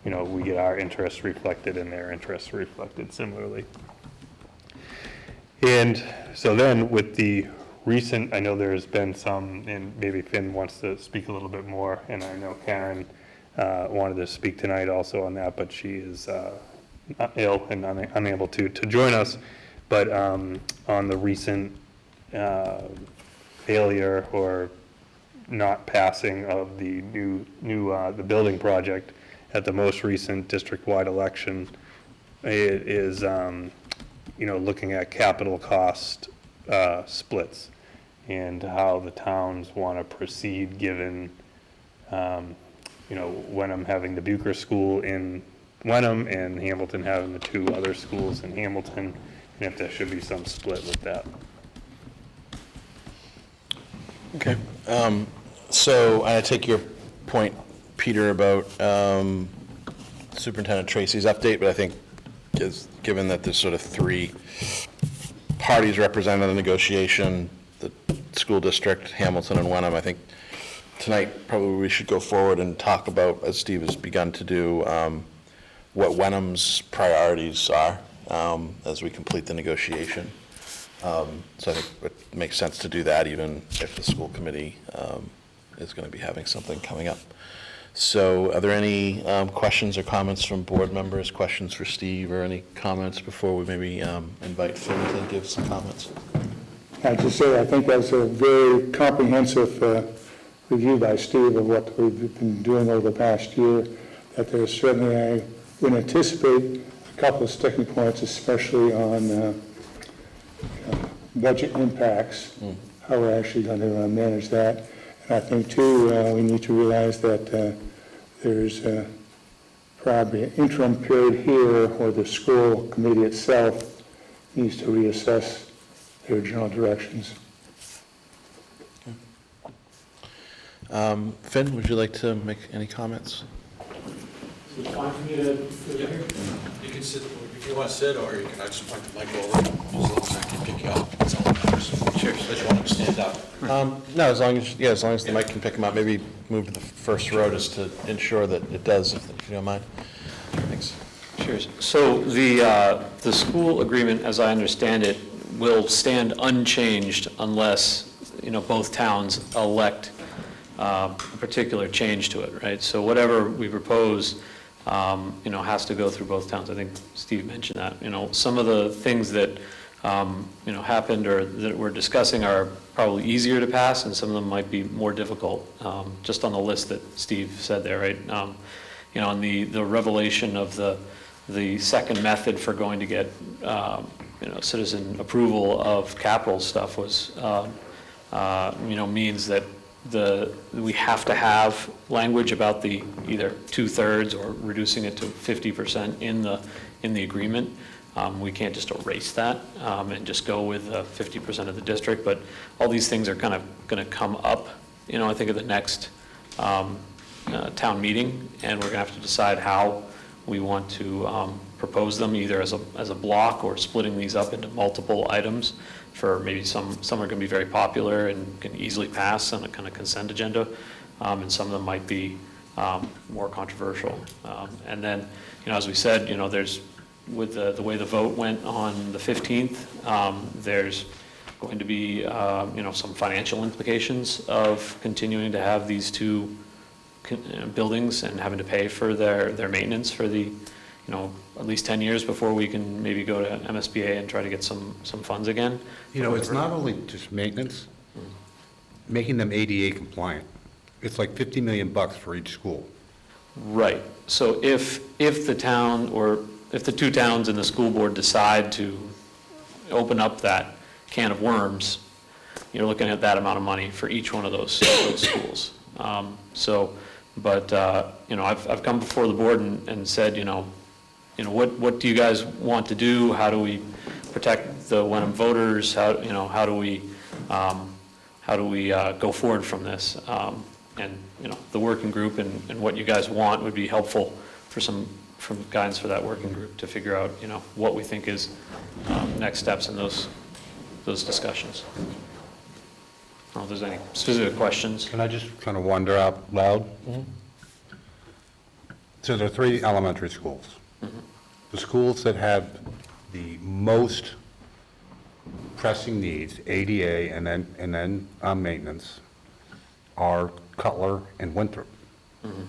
Speaker 3: we get our interests reflected and their interests reflected similarly. And so then with the recent, I know there's been some, and maybe Finn wants to speak a little bit more, and I know Karen wanted to speak tonight also on that, but she is ill and unable to join us. But on the recent failure or not passing of the the building project at the most recent district-wide election, it is looking at capital cost splits and how the towns want to proceed given Wenham having the Bucher School in Wenham and Hamilton having the 2 other schools in Hamilton, and if there should be some split with that.
Speaker 1: Okay. So I take your point, Peter, about Superintendent Tracy's update, but I think given that there's sort of 3 parties represented in the negotiation, the school district, Hamilton, and Wenham, I think tonight probably we should go forward and talk about, as Steve has begun to do, what Wenham's priorities are as we complete the negotiation. So I think it makes sense to do that, even if the school committee is going to be having something coming up. So are there any questions or comments from board members, questions for Steve, or any comments before we maybe invite Finn to give some comments?
Speaker 10: I just say I think that's a very comprehensive review by Steve of what we've been doing over the past year, that there's certainly, I would anticipate a couple of sticking points, especially on budget impacts, how we're actually going to manage that. And I think, too, we need to realize that there's probably an interim period here where the school committee itself needs to reassess their general directions.
Speaker 1: Finn, would you like to make any comments?
Speaker 8: Is it fine for me to go here? You can sit, if you want to sit, or you can, I just point the mic over, as long as I can pick you up, that's all that matters. Sure. I just want to stand up.
Speaker 1: No, as long as the mic can pick him up, maybe move to the first row just to ensure that it does, if you don't mind. Thanks.
Speaker 4: Sure. So the school agreement, as I understand it, will stand unchanged unless, both towns elect a particular change to it, right? So whatever we propose, has to go through both towns. I think Steve mentioned that. Some of the things that, happened or that we're discussing are probably easier to pass, and some of them might be more difficult, just on the list that Steve said there, right? On the revelation of the second method for going to get, citizen approval of capital stuff was, means that we have to have language about the either 2/3 or reducing it to 50% in the agreement. We can't just erase that and just go with 50% of the district, but all these things are kind of going to come up, I think at the next town meeting, and we're going to have to decide how we want to propose them, either as a block or splitting these up into multiple items. For maybe some are going to be very popular and can easily pass on a kind of consent agenda, and some of them might be more controversial. And then, as we said, there's, with the way the vote went on the 15th, there's going to be, some financial implications of continuing to have these two buildings and having to pay for their maintenance for the, at least 10 years before we can maybe go to MSBA and try to get some funds again.
Speaker 6: It's not only just maintenance, making them ADA compliant. It's like $50 million for each school.
Speaker 4: Right. So if the town, or if the two towns and the school board decide to open up that can of worms, you're looking at that amount of money for each one of those schools. I've come before the board and said, what do you guys want to do? How do we protect the Wenham voters? How do we go forward from this? The working group and what you guys want would be helpful for some guidance for that working group to figure out, what we think is next steps in those discussions. I don't know if there's any specific questions.
Speaker 6: Can I just kind of wonder out loud? Mm-hmm. So there are 3 elementary schools. Mm-hmm. The schools that have the most pressing needs, ADA and then maintenance, are Cutler and Winthrop.
Speaker 4: Mm-hmm.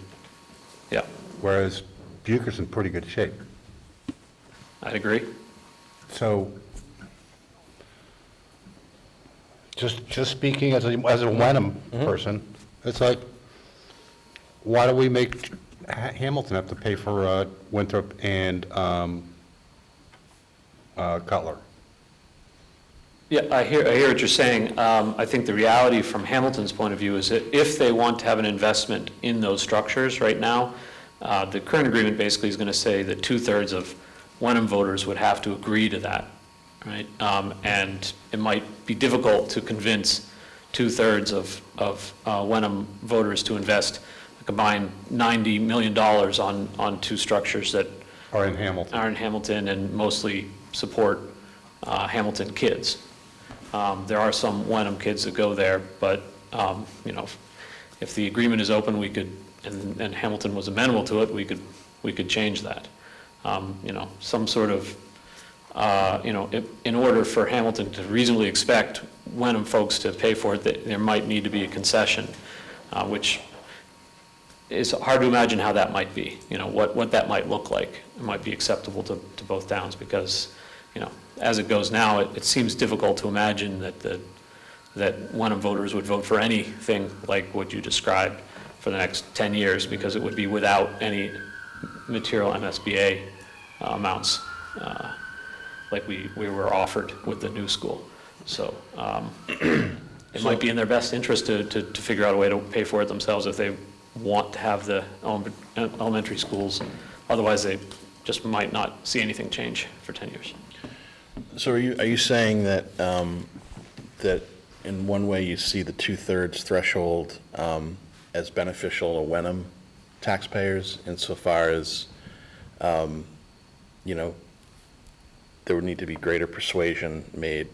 Speaker 4: Yeah,
Speaker 6: Whereas Bucher's in pretty good shape.
Speaker 4: I'd agree.
Speaker 6: So, just speaking as a Wenham person, it's like, why do we make Hamilton have to pay for Winthrop and Cutler?
Speaker 4: Yeah, I hear what you're saying. I think the reality from Hamilton's point of view is that if they want to have an investment in those structures right now, the current agreement basically is going to say that 2/3 of Wenham voters would have to agree to that, right? And it might be difficult to convince 2/3 of Wenham voters to invest a combined $90 million on 2 structures that
Speaker 6: Are in Hamilton
Speaker 4: and mostly support Hamilton kids. There are some Wenham kids that go there, but if the agreement is open, we could, and Hamilton was amenable to it, we could change that. Some sort of, in order for Hamilton to reasonably expect Wenham folks to pay for it, there might need to be a concession, which is hard to imagine how that might be. What that might look like. It might be acceptable to both towns because, as it goes now, it seems difficult to imagine that Wenham voters would vote for anything like what you described for the next 10 years because it would be without any material MSBA amounts like we were offered with the new school. So it might be in their best interest to figure out a way to pay for it themselves if they want to have the elementary schools. Otherwise, they just might not see anything change for 10 years.
Speaker 1: So are you saying that that in one way you see the 2/3 threshold as beneficial to Wenham taxpayers insofar as there would need to be greater persuasion made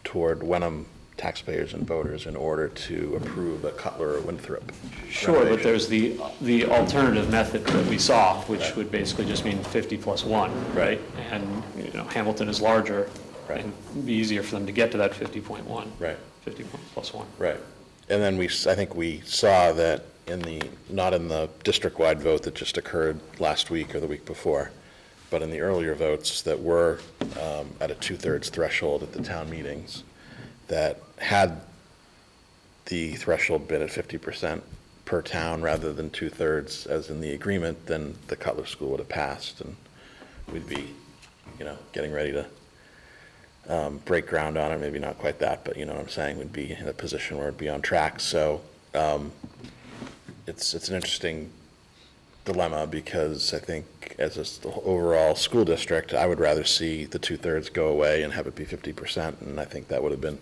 Speaker 1: toward Wenham taxpayers and voters in order to approve a Cutler or Winthrop
Speaker 4: Sure, but
Speaker 1: renovation?
Speaker 4: there's the alternative method that we saw, which would basically just mean 50 plus 1, right? And Hamilton is larger,
Speaker 1: Right.
Speaker 4: and it'd be easier for them to get to that 50.1.
Speaker 1: Right.
Speaker 4: 50 plus 1.
Speaker 1: Right. And then I think we saw that not in the district-wide vote that just occurred last week or the week before, but in the earlier votes that were at a 2/3 threshold at the town meetings, that had the threshold been at 50% per town rather than 2/3 as in the agreement, then the Cutler School would have passed, and we'd be, getting ready to break ground on it, maybe not quite that, but you know what I'm saying, we'd be in a position where it'd be on track. So it's an interesting dilemma, because I think as the overall school district, I would rather see the 2/3 go away and have it be 50%, and I think that would have been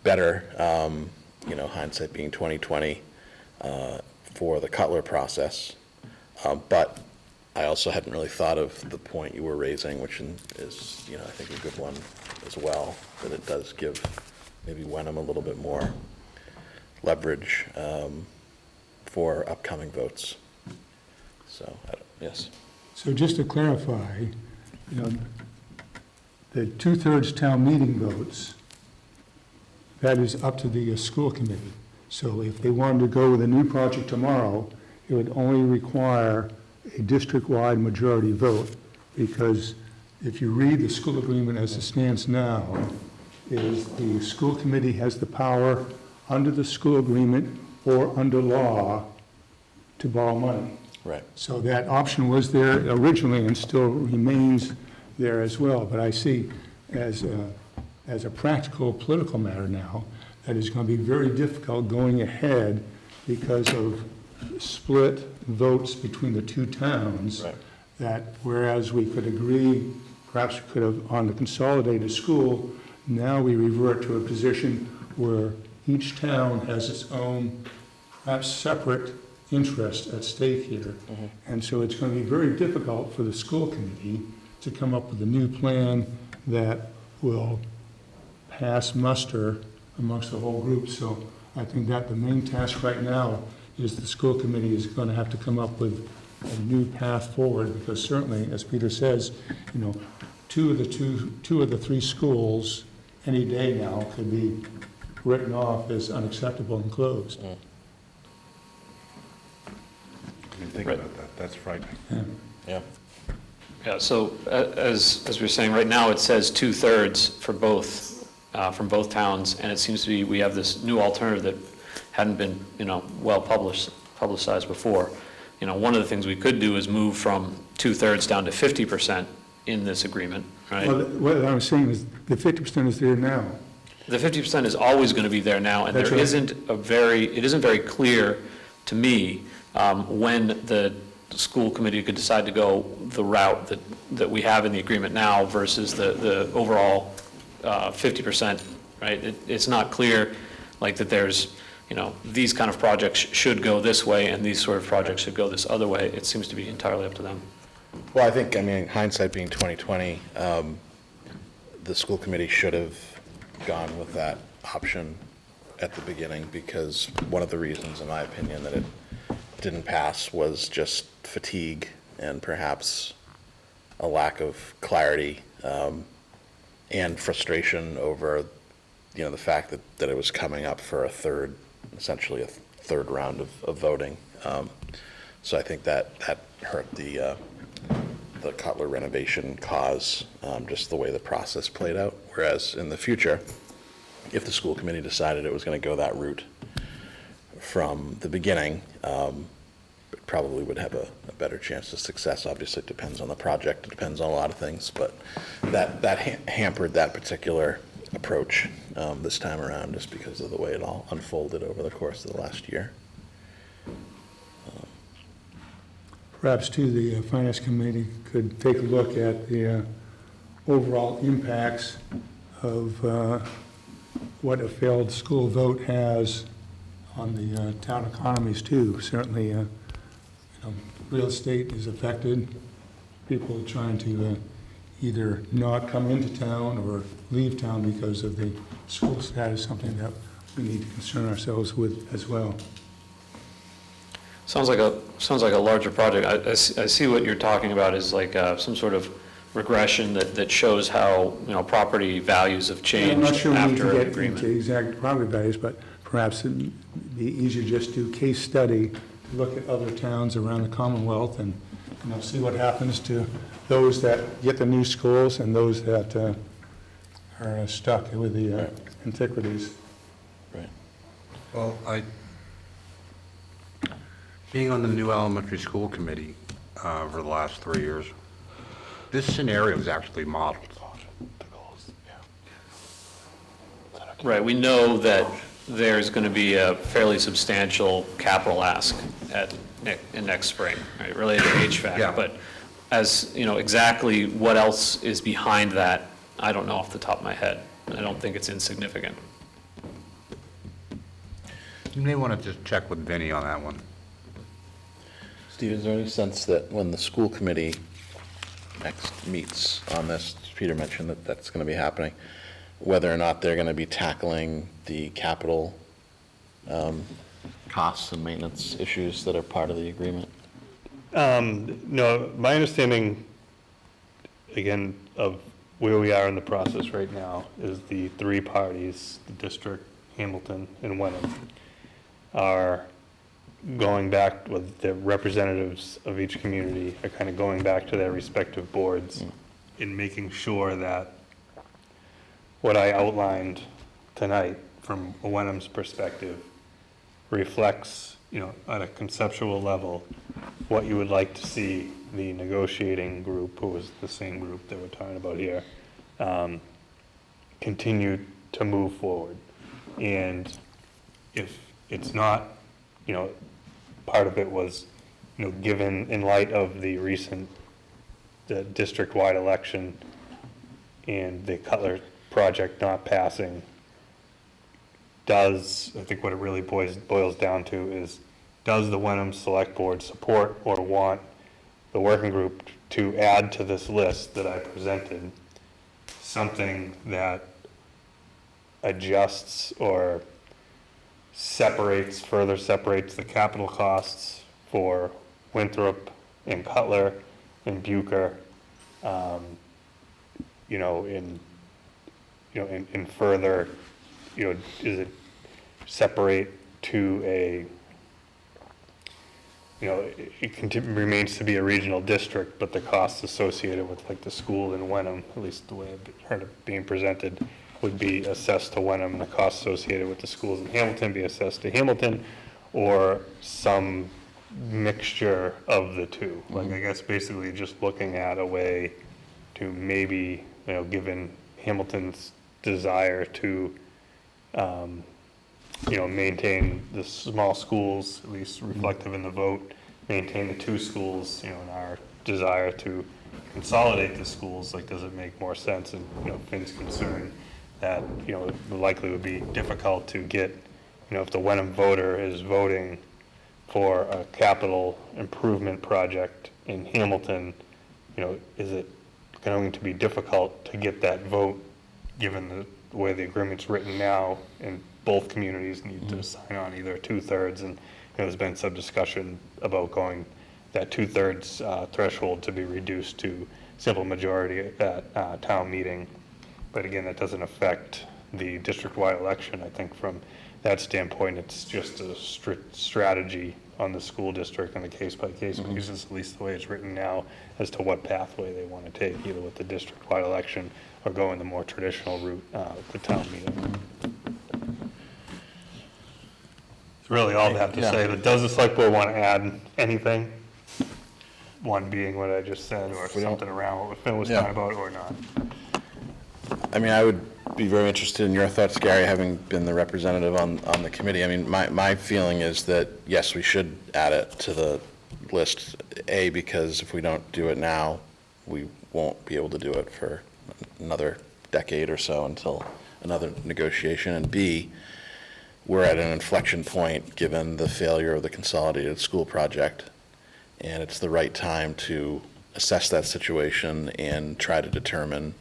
Speaker 1: better, hindsight being 20/20 for the Cutler process. But I also hadn't really thought of the point you were raising, which is, I think a good one as well, that it does give maybe Wenham a little bit more leverage for upcoming votes. So, yes.
Speaker 10: So just to clarify, the 2/3 town meeting votes, that is up to the school committee. So if they wanted to go with a new project tomorrow, it would only require a district-wide majority vote, because if you read the school agreement as it stands now, is the school committee has the power under the school agreement or under law to borrow money.
Speaker 1: Right.
Speaker 10: So that option was there originally and still remains there as well. But I see as a practical political matter now, that it's going to be very difficult going ahead because of split votes between the two towns.
Speaker 1: Right.
Speaker 10: That whereas we could agree, perhaps we could have on the consolidated school, now we revert to a position where each town has its own, perhaps separate interest at stake here.
Speaker 1: Mm-hmm.
Speaker 10: And so it's going to be very difficult for the school committee to come up with a new plan that will pass muster amongst the whole group. So I think that the main task right now is the school committee is going to have to come up with a new path forward, because certainly, as Peter says, two of the three schools any day now could be written off as unacceptable and closed.
Speaker 1: Mm.
Speaker 6: I mean, think
Speaker 4: Right.
Speaker 6: about that, that's frightening.
Speaker 1: Yeah.
Speaker 4: Yeah, so as we were saying, right now it says 2/3 for both, from both towns, and it seems to be, we have this new alternative that hadn't been, well publicized before. One of the things we could do is move from 2/3 down to 50% in this agreement, right?
Speaker 10: Well, what I was saying is the 50% is there now.
Speaker 4: The 50% is always going to be there now, and
Speaker 10: That's
Speaker 4: there
Speaker 10: right.
Speaker 4: it isn't very clear to me when the school committee could decide to go the route that we have in the agreement now versus the overall 50%, right? It's not clear, like, that there's, these kind of projects should go this way and these sort of projects should go this other way. It seems to be entirely up to them.
Speaker 1: Well, I think, hindsight being 20/20, the school committee should have gone with that option at the beginning, because one of the reasons, in my opinion, that it didn't pass was just fatigue and perhaps a lack of clarity and frustration over, the fact that it was coming up for essentially a third round of voting. So I think that hurt the Cutler renovation cause, just the way the process played out. Whereas in the future, if the school committee decided it was going to go that route from the beginning, it probably would have a better chance of success. Obviously, it depends on the project, it depends on a lot of things, but that hampered that particular approach this time around, just because of the way it all unfolded over the course of the last year.
Speaker 10: Perhaps, too, the Finance Committee could take a look at the overall impacts of what a failed school vote has on the town economies, too. Certainly, real estate is affected. People are trying to either not come into town or leave town because of the school status, something that we need to concern ourselves with as well.
Speaker 4: Sounds like a larger project. I see what you're talking about is like some sort of regression that shows how, property values have
Speaker 10: I'm
Speaker 4: changed
Speaker 10: not sure we need
Speaker 4: after
Speaker 10: to
Speaker 4: an
Speaker 10: get
Speaker 4: agreement.
Speaker 10: into exact property values, but perhaps it'd be easier just to do case study, look at other towns around the Commonwealth and, see what happens to those that get the new schools and those that are stuck with the antiquities.
Speaker 1: Right.
Speaker 6: Well, being on the new elementary school committee for the last 3 years, this scenario is actually modeled.
Speaker 4: Right, we know that there's going to be a fairly substantial capital ask in next spring, right, related to HVAC.
Speaker 6: Yeah.
Speaker 4: But as, exactly what else is behind that, I don't know off the top of my head. I don't think it's insignificant.
Speaker 6: You may want to just check with Vinnie on that one.
Speaker 1: Steve, is there any sense that when the school committee next meets on this, Peter mentioned that that's going to be happening, whether or not they're going to be tackling the capital costs and maintenance issues that are part of the agreement?
Speaker 3: No, my understanding, again, of where we are in the process right now is the three parties, the district, Hamilton, and Wenham, are going back with the representatives of each community, are kind of going back to their respective boards in making sure that what I outlined tonight from Wenham's perspective reflects, at a conceptual level, what you would like to see the negotiating group, who was the same group that we're talking about here, continue to move forward. And if it's not, part of it was, given in light of the recent district-wide election and the Cutler project not passing, I think what it really boils down to is, does the Wenham Select Board support or want the working group to add to this list that I presented something that adjusts or further separates the capital costs for Winthrop and Cutler and Bucher, in further, is it separate to a, it remains to be a regional district, but the costs associated with like the school in Wenham, at least the way I've heard it being presented, would be assessed to Wenham, and the costs associated with the schools in Hamilton be assessed to Hamilton, or some mixture of the two. Like, I guess basically just looking at a way to maybe, given Hamilton's desire to, maintain the small schools, at least reflective in the vote, maintain the two schools, and our desire to consolidate the schools, like, does it make more sense? And, Finn's concern that, it likely would be difficult to get, if the Wenham voter is voting for a capital improvement project in Hamilton, is it going to be difficult to get that vote, given the way the agreement's written now, and both communities need to sign on either 2/3, and there's been some discussion about going that 2/3 threshold to be reduced to simple majority at town meeting. But again, that doesn't affect the district-wide election. I think from that standpoint, it's just a strategy on the school district on a case-by-case basis, at least the way it's written now, as to what pathway they want to take, either with the district-wide election or going the more traditional route, the town meeting. It's really all I have to say, but does the select board want to add anything? One being what I just said, or something around what Finn was talking about, or not?
Speaker 1: I mean, I would be very interested in your thoughts, Gary, having been the representative on the committee. I mean, my feeling is that, yes, we should add it to the list, A, because if we don't do it now, we won't be able to do it for another decade or so until another negotiation, and B, we're at an inflection point given the failure of the consolidated school project, and it's the right time to assess that situation and try to determine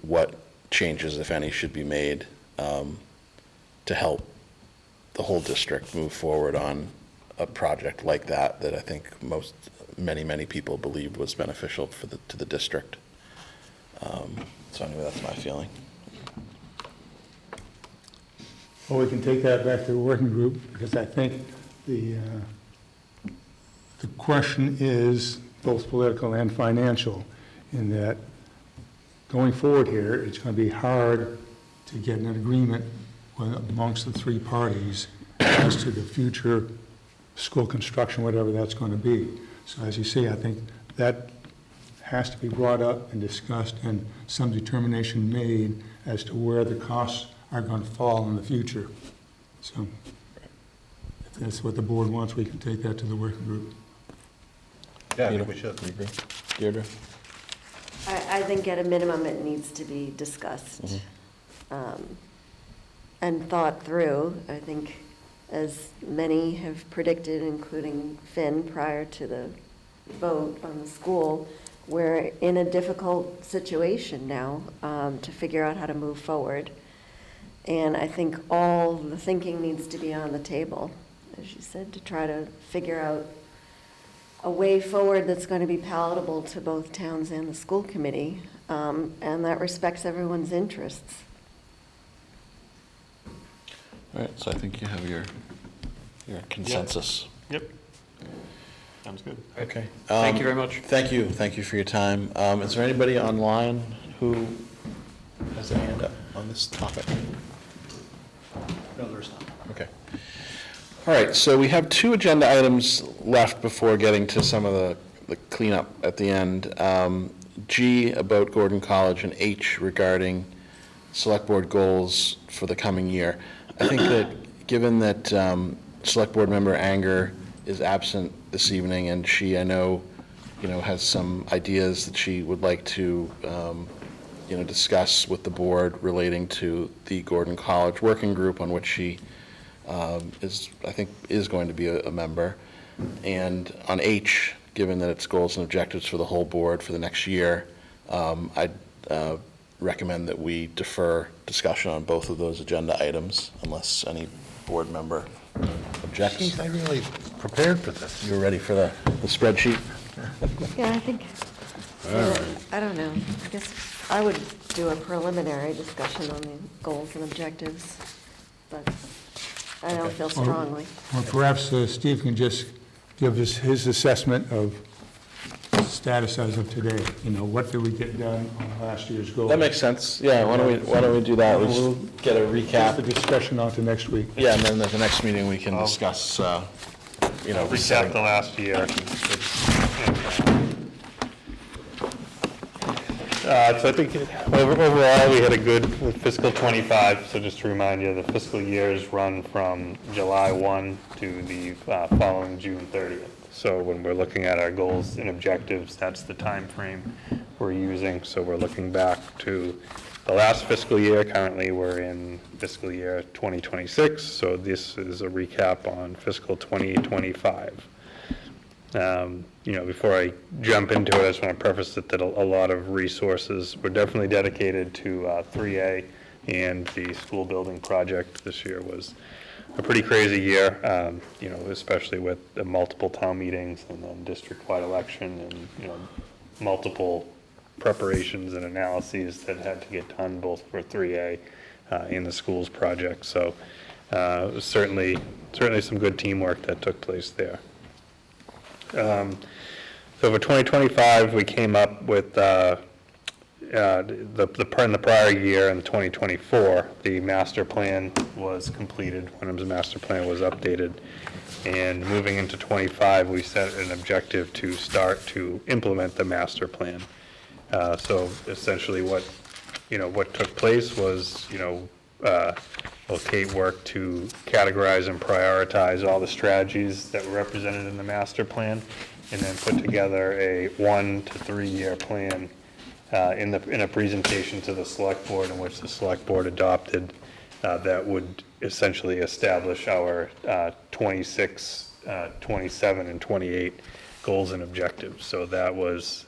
Speaker 1: what changes, if any, should be made to help the whole district move forward on a project like that I think many people believed was beneficial to the district. So anyway, that's my feeling.
Speaker 10: Or we can take that back to the working group, because I think the question is both political and financial, in that going forward here, it's going to be hard to get an agreement amongst the three parties as to the future school construction, whatever that's going to be. So as you say, I think that has to be brought up and discussed and some determination made as to where the costs are going to fall in the future. So if that's what the board wants, we can take that to the working group.
Speaker 6: Yeah, I think we should.
Speaker 1: You agree? Deirdre?
Speaker 2: I think at a minimum, it needs to be discussed and thought through. I think, as many have predicted, including Finn, prior to the vote on the school, we're in a difficult situation now to figure out how to move forward. And I think all the thinking needs to be on the table, as you said, to try to figure out a way forward that's going to be palatable to both towns and the school committee, and that respects everyone's interests.
Speaker 1: All right, so I think you have your consensus.
Speaker 4: Yep. Sounds good.
Speaker 1: Okay.
Speaker 4: Thank you very much.
Speaker 1: Thank you for your time. Is there anybody online who has a hand up on this topic?
Speaker 8: No, there is not.
Speaker 1: Okay. All right, so we have 2 agenda items left before getting to some of the cleanup at the end. G, about Gordon College, and H, regarding select board goals for the coming year. I think that, given that select board member Anger is absent this evening, and she, I know, has some ideas that she would like to, discuss with the board relating to the Gordon College Working Group, on which she is going to be a member. And on H, given that it's goals and objectives for the whole board for the next year, I'd recommend that we defer discussion on both of those agenda items unless any board member objects.
Speaker 6: Jeez, I really prepared for this.
Speaker 1: You were ready for the spreadsheet?
Speaker 2: Yeah, I think, I don't know, I guess I would do a preliminary discussion on the goals and objectives, but I don't feel strongly.
Speaker 10: Or perhaps Steve can just give us his assessment of status as of today. What did we get done on last year's goals?
Speaker 1: That makes sense. Yeah, why don't we do that? We'll get a recap.
Speaker 10: The discussion on to next week.
Speaker 1: Yeah, and then at the next meeting, we can discuss,
Speaker 3: Recap the last year. So I think overall, we had a good fiscal '25. So just to remind you, the fiscal years run from July 1 to the following June 30th. So when we're looking at our goals and objectives, that's the time frame we're using. So we're looking back to the last fiscal year. Currently, we're in fiscal year 2026. So this is a recap on fiscal 2025. Before I jump into it, I just want to preface it that a lot of resources were definitely dedicated to 3A, and the school building project this year was a pretty crazy year, especially with the multiple town meetings and then district-wide election and, multiple preparations and analyses that had to get done both for 3A and the schools project. So certainly some good teamwork that took place there. So for 2025, we came up with in the prior year, in 2024, the master plan was completed. Wenham's master plan was updated, and moving into 25, we set an objective to start to implement the master plan. So essentially, what took place was, Kate worked to categorize and prioritize all the strategies that were represented in the master plan, and then put together a 1 to 3 year plan in a presentation to the select board, in which the select board adopted, that would essentially establish our 26, 27, and 28 goals and objectives. So that was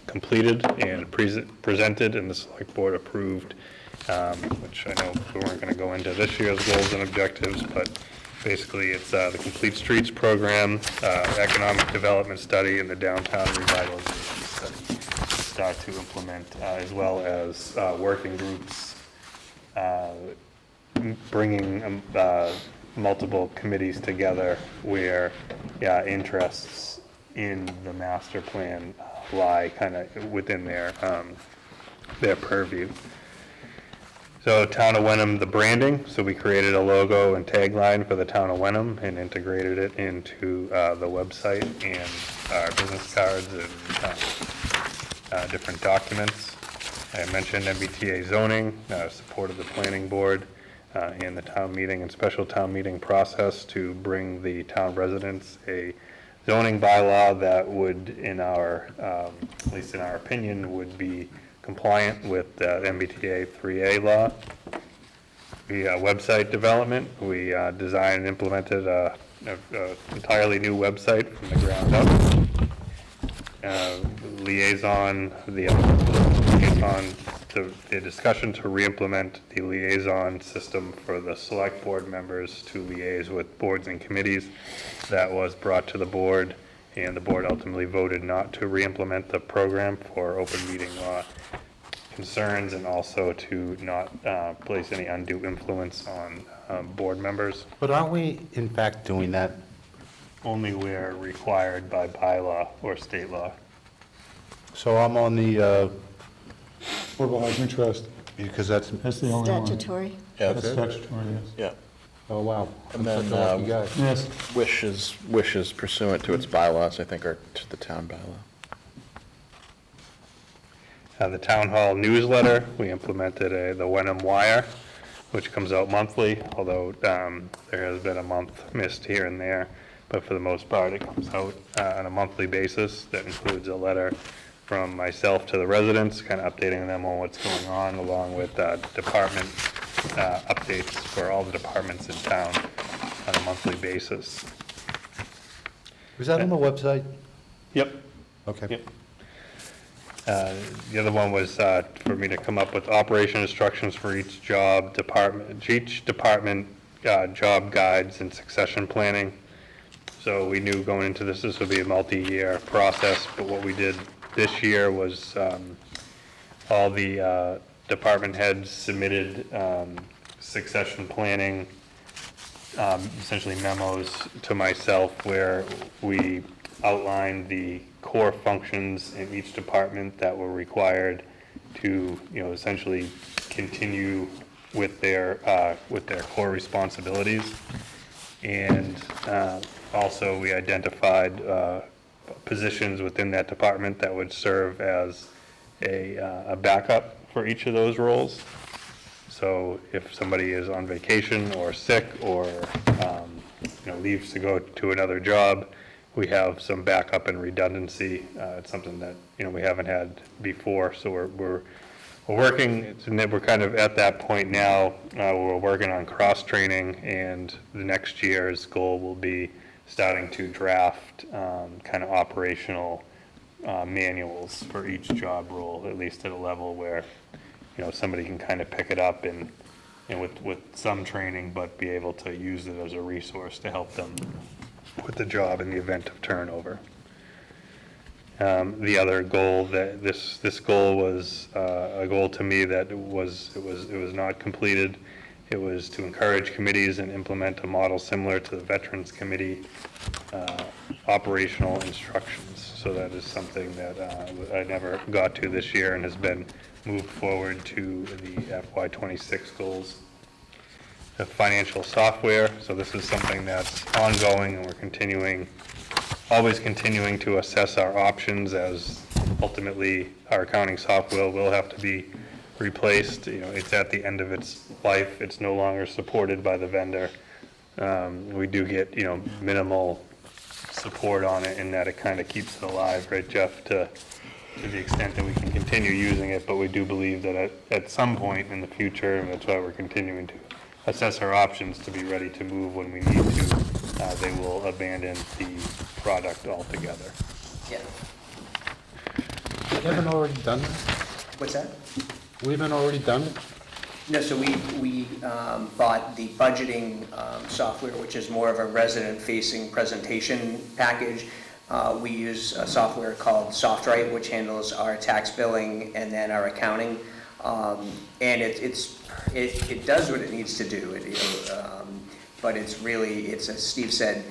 Speaker 3: completed and presented, and the select board approved, which I know we weren't going to go into this year's goals and objectives, but basically it's the Complete Streets Program, Economic Development Study, and the Downtown Revitalization Study to start to implement, as well as working groups bringing multiple committees together where interests in the master plan lie kind of within their purview. So Town of Wenham, the branding, so we created a logo and tagline for the Town of Wenham and integrated it into the website and our business cards and different documents. I mentioned MBTA zoning, support of the planning board and the town meeting and special town meeting process to bring the town residents a zoning bylaw that would, in our, at least in our opinion, would be compliant with the MBTA 3A law. The website development, we designed and implemented a entirely new website from the ground up. The discussion to re-implement the liaison system for the select board members to liaise with boards and committees. That was brought to the board, and the board ultimately voted not to re-implement the program for open meeting law concerns, and also to not place any undue influence on board members,
Speaker 6: But aren't we, in fact, doing that?
Speaker 3: only where required by bylaw or state law.
Speaker 6: So I'm on the,
Speaker 10: Affordable housing trust,
Speaker 6: because that's,
Speaker 10: that's the only one.
Speaker 2: Statutory.
Speaker 1: Yeah,
Speaker 10: That's statutory, yes.
Speaker 1: yeah.
Speaker 6: oh, wow.
Speaker 1: And
Speaker 6: I'm such
Speaker 1: then,
Speaker 6: a lucky guy.
Speaker 10: Yes,
Speaker 1: Wishes pursuant to its bylaws, I think, are to the town bylaw.
Speaker 3: The town hall newsletter, we implemented the Wenham Wire, which comes out monthly, although there has been a month missed here and there. But for the most part, it comes out on a monthly basis. That includes a letter from myself to the residents, kind of updating them on what's going on, along with department updates for all the departments in town on a monthly basis.
Speaker 6: Was that on the website?
Speaker 3: Yep.
Speaker 6: Okay.
Speaker 3: Yep. The other one was for me to come up with operation instructions for each department, job guides and succession planning. So we knew going into this would be a multi-year process, but what we did this year was all the department heads submitted succession planning, essentially memos to myself where we outlined the core functions in each department that were required to, essentially continue with their core responsibilities. And also we identified positions within that department that would serve as a backup for each of those roles. So if somebody is on vacation or sick or leaves to go to another job, we have some backup and redundancy. It's something that we haven't had before, so we're working. We're kind of at that point now. We're working on cross training, and the next year's goal will be starting to draft kind of operational manuals for each job role, at least at a level where somebody can kind of pick it up and with some training, but be able to use it as a resource to help them with the job in the event of turnover. The other goal that this goal was a goal to me that it was not completed. It was to encourage committees and implement a model similar to the Veterans Committee operational instructions. So that is something that I never got to this year and has been moved forward to the FY26 goals. The financial software, so this is something that's ongoing, and we're always continuing to assess our options, as ultimately our accounting software will have to be replaced. It's at the end of its life. It's no longer supported by the vendor. We do get minimal support on it, in that it kind of keeps it alive, right, Jeff, to the extent that we can continue using it. But we do believe that at some point in the future, and that's why we're continuing to assess our options to be ready to move when we need to, they will abandon the product altogether.
Speaker 5: Yeah.
Speaker 6: We haven't already done that?
Speaker 5: What's that?
Speaker 6: We haven't already done it?
Speaker 5: No, so we bought the budgeting software, which is more of a resident-facing presentation package. We use a software called SoftWrite, which handles our tax billing and then our accounting. And it does what it needs to do. But it's really, it's as Steve said,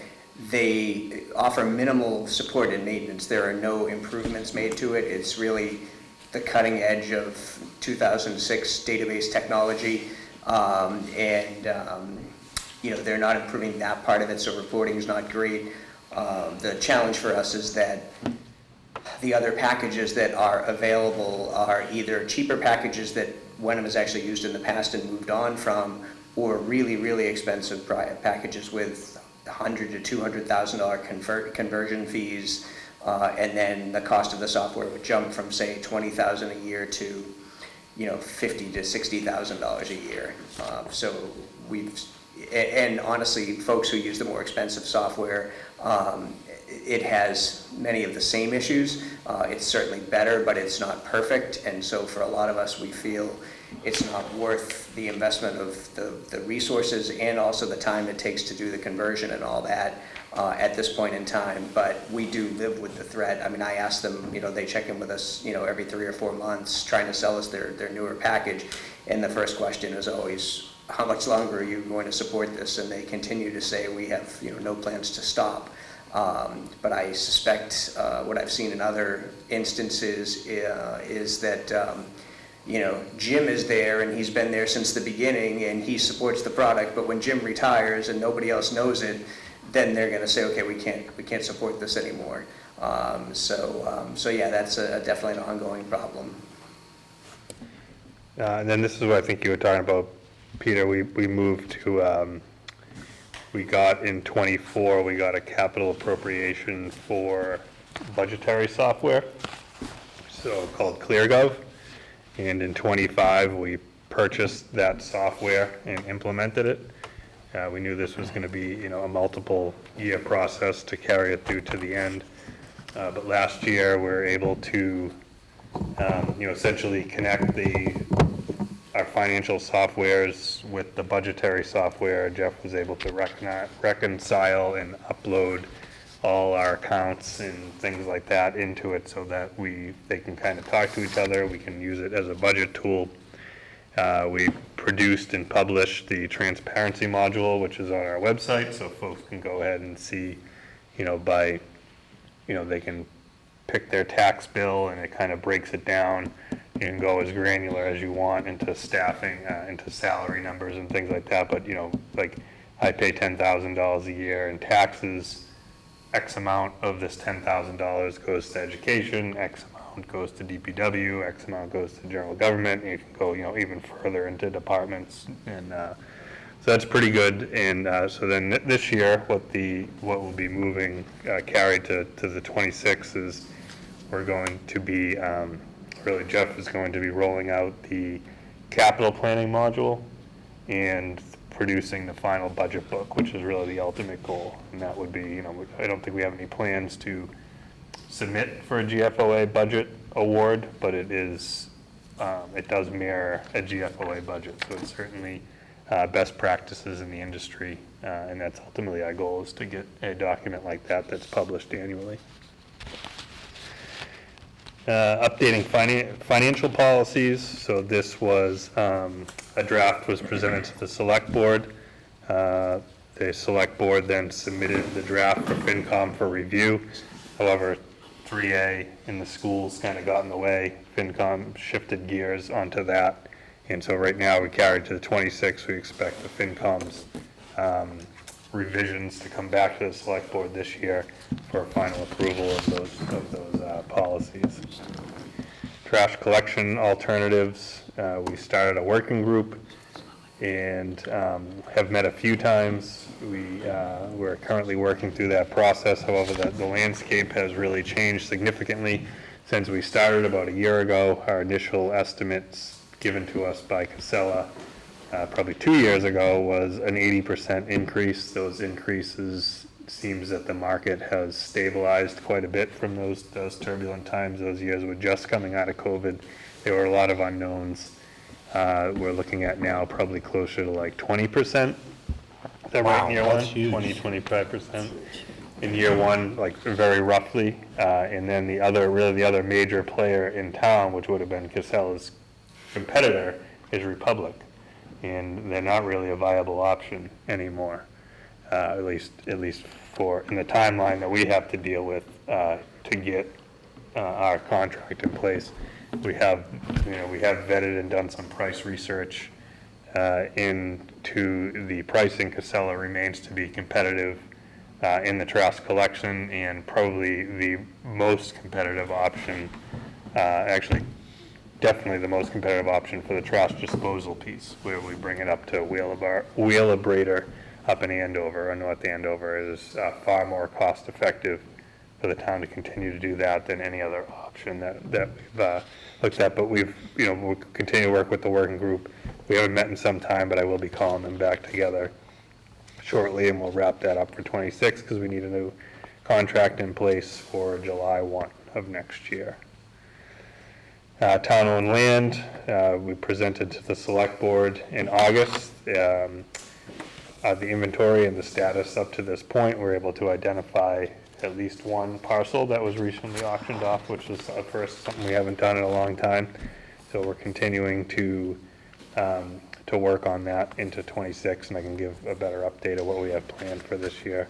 Speaker 5: they offer minimal support and maintenance. There are no improvements made to it. It's really the cutting edge of 2006 database technology. They're not improving that part of it, so reporting is not great. The challenge for us is that the other packages that are available are either cheaper packages that Wenham has actually used in the past and moved on from, or really, really expensive packages with $100,000 to $200,000 conversion fees, and then the cost of the software would jump from, say, $20,000 a year to, $50,000 to $60,000 a year. And honestly, folks who use the more expensive software, it has many of the same issues. It's certainly better, but it's not perfect. And so for a lot of us, we feel it's not worth the investment of the resources and also the time it takes to do the conversion and all that at this point in time. But we do live with the threat. I mean, I ask them, they check in with us, every 3 or 4 months trying to sell us their newer package. And the first question is always, how much longer are you going to support this? And they continue to say, we have no plans to stop. But I suspect what I've seen in other instances is that Jim is there and he's been there since the beginning and he supports the product, but when Jim retires and nobody else knows it, then they're going to say, okay, we can't support this anymore. So yeah, that's definitely an ongoing problem.
Speaker 3: And then this is what I think you were talking about, Peter. We moved to, we got in '24, we got a capital appropriation for budgetary software, so called ClearGov. And in '25, we purchased that software and implemented it. We knew this was going to be, a multiple year process to carry it through to the end. But last year, we were able to, essentially connect our financial softwares with the budgetary software. Jeff was able to reconcile and upload all our accounts and things like that into it so that they can kind of talk to each other. We can use it as a budget tool. We produced and published the transparency module, which is on our website, so folks can go ahead and see, they can pick their tax bill and it kind of breaks it down. You can go as granular as you want into staffing, into salary numbers and things like that. But, like I pay $10,000 a year in taxes. X amount of this $10,000 goes to education, X amount goes to DPW, X amount goes to general government. And you can go, even further into departments. And so that's pretty good. And so then this year, what will be moving, carried to the 26 is we're going to be, really Jeff is going to be rolling out the capital planning module and producing the final budget book, which is really the ultimate goal. And that would be, I don't think we have any plans to submit for a GFOA budget award, but it does mirror a GFOA budget. So it's certainly best practices in the industry. And that's ultimately our goal, is to get a document like that that's published annually. Updating financial policies. So this was, a draft was presented to the select board. The select board then submitted the draft for FinCom for review. However, 3A in the schools kind of got in the way. FinCom shifted gears onto that. And so right now we carried to the 26th. We expect the FinCom's revisions to come back to the select board this year for final approval of those policies. Trash collection alternatives. We started a working group and have met a few times. We're currently working through that process. However, the landscape has really changed significantly since we started about a year ago. Our initial estimates given to us by Casella probably 2 years ago was an 80% increase. Those increases, seems that the market has stabilized quite a bit from those turbulent times. Those years were just coming out of COVID. There were a lot of unknowns. We're looking at now probably closer to like 20%. Is that right in year one? 20-25% in year one, like very roughly. And then the other major player in town, which would have been Casella's competitor is Republic, and they're not really a viable option anymore, at least for, in the timeline that we have to deal with to get our contract in place. We have vetted and done some price research into the pricing. Casella remains to be competitive in the trash collection, and probably the most competitive option, actually definitely the most competitive option for the trash disposal piece, where we bring it up to Wheelabrator up in Andover, or North Andover, is far more cost effective for the town to continue to do that than any other option that we've looked at. But we'll continue to work with the working group. We haven't met in some time, but I will be calling them back together shortly, and we'll wrap that up for 26, because we need a new contract in place for July 1 of next year. Town-owned land, we presented to the select board in August. The inventory and the status up to this point, we're able to identify at least one parcel that was recently auctioned off, which was at first something we haven't done in a long time. So we're continuing to work on that into 26, and I can give a better update of what we have planned for this year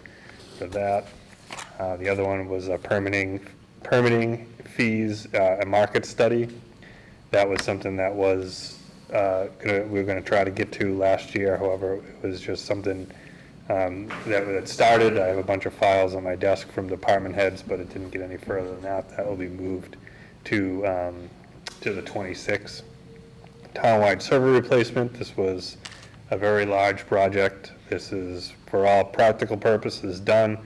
Speaker 3: for that. The other one was a permitting fees, a market study. That was something that was we were going to try to get to last year. However, it was just something that started. I have a bunch of files on my desk from department heads, but it didn't get any further than that. That will be moved to the 26th. Townwide server replacement. This was a very large project. This is, for all practical purposes, done,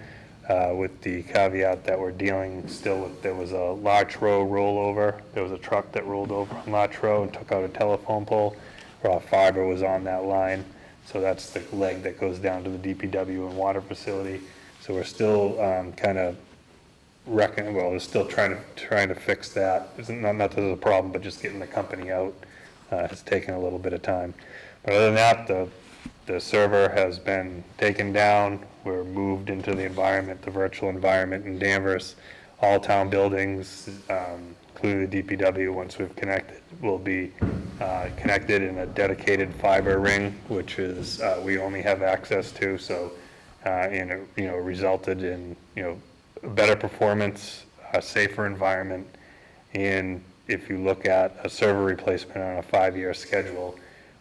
Speaker 3: with the caveat that we're dealing still with, there was a Latro rollover. There was a truck that rolled over on Latro and took out a telephone pole. Raw fiber was on that line. So that's the leg that goes down to the DPW and water facility. So we're still we're still trying to fix that. It's not that there's a problem, but just getting the company out has taken a little bit of time. But other than that, the server has been taken down. We're moved into the environment, the virtual environment in Danvers. All town buildings, including the DPW, once we've connected, will be connected in a dedicated fiber ring, which is we only have access to. So, resulted in better performance, a safer environment, and if you look at a server replacement on a 5-year schedule,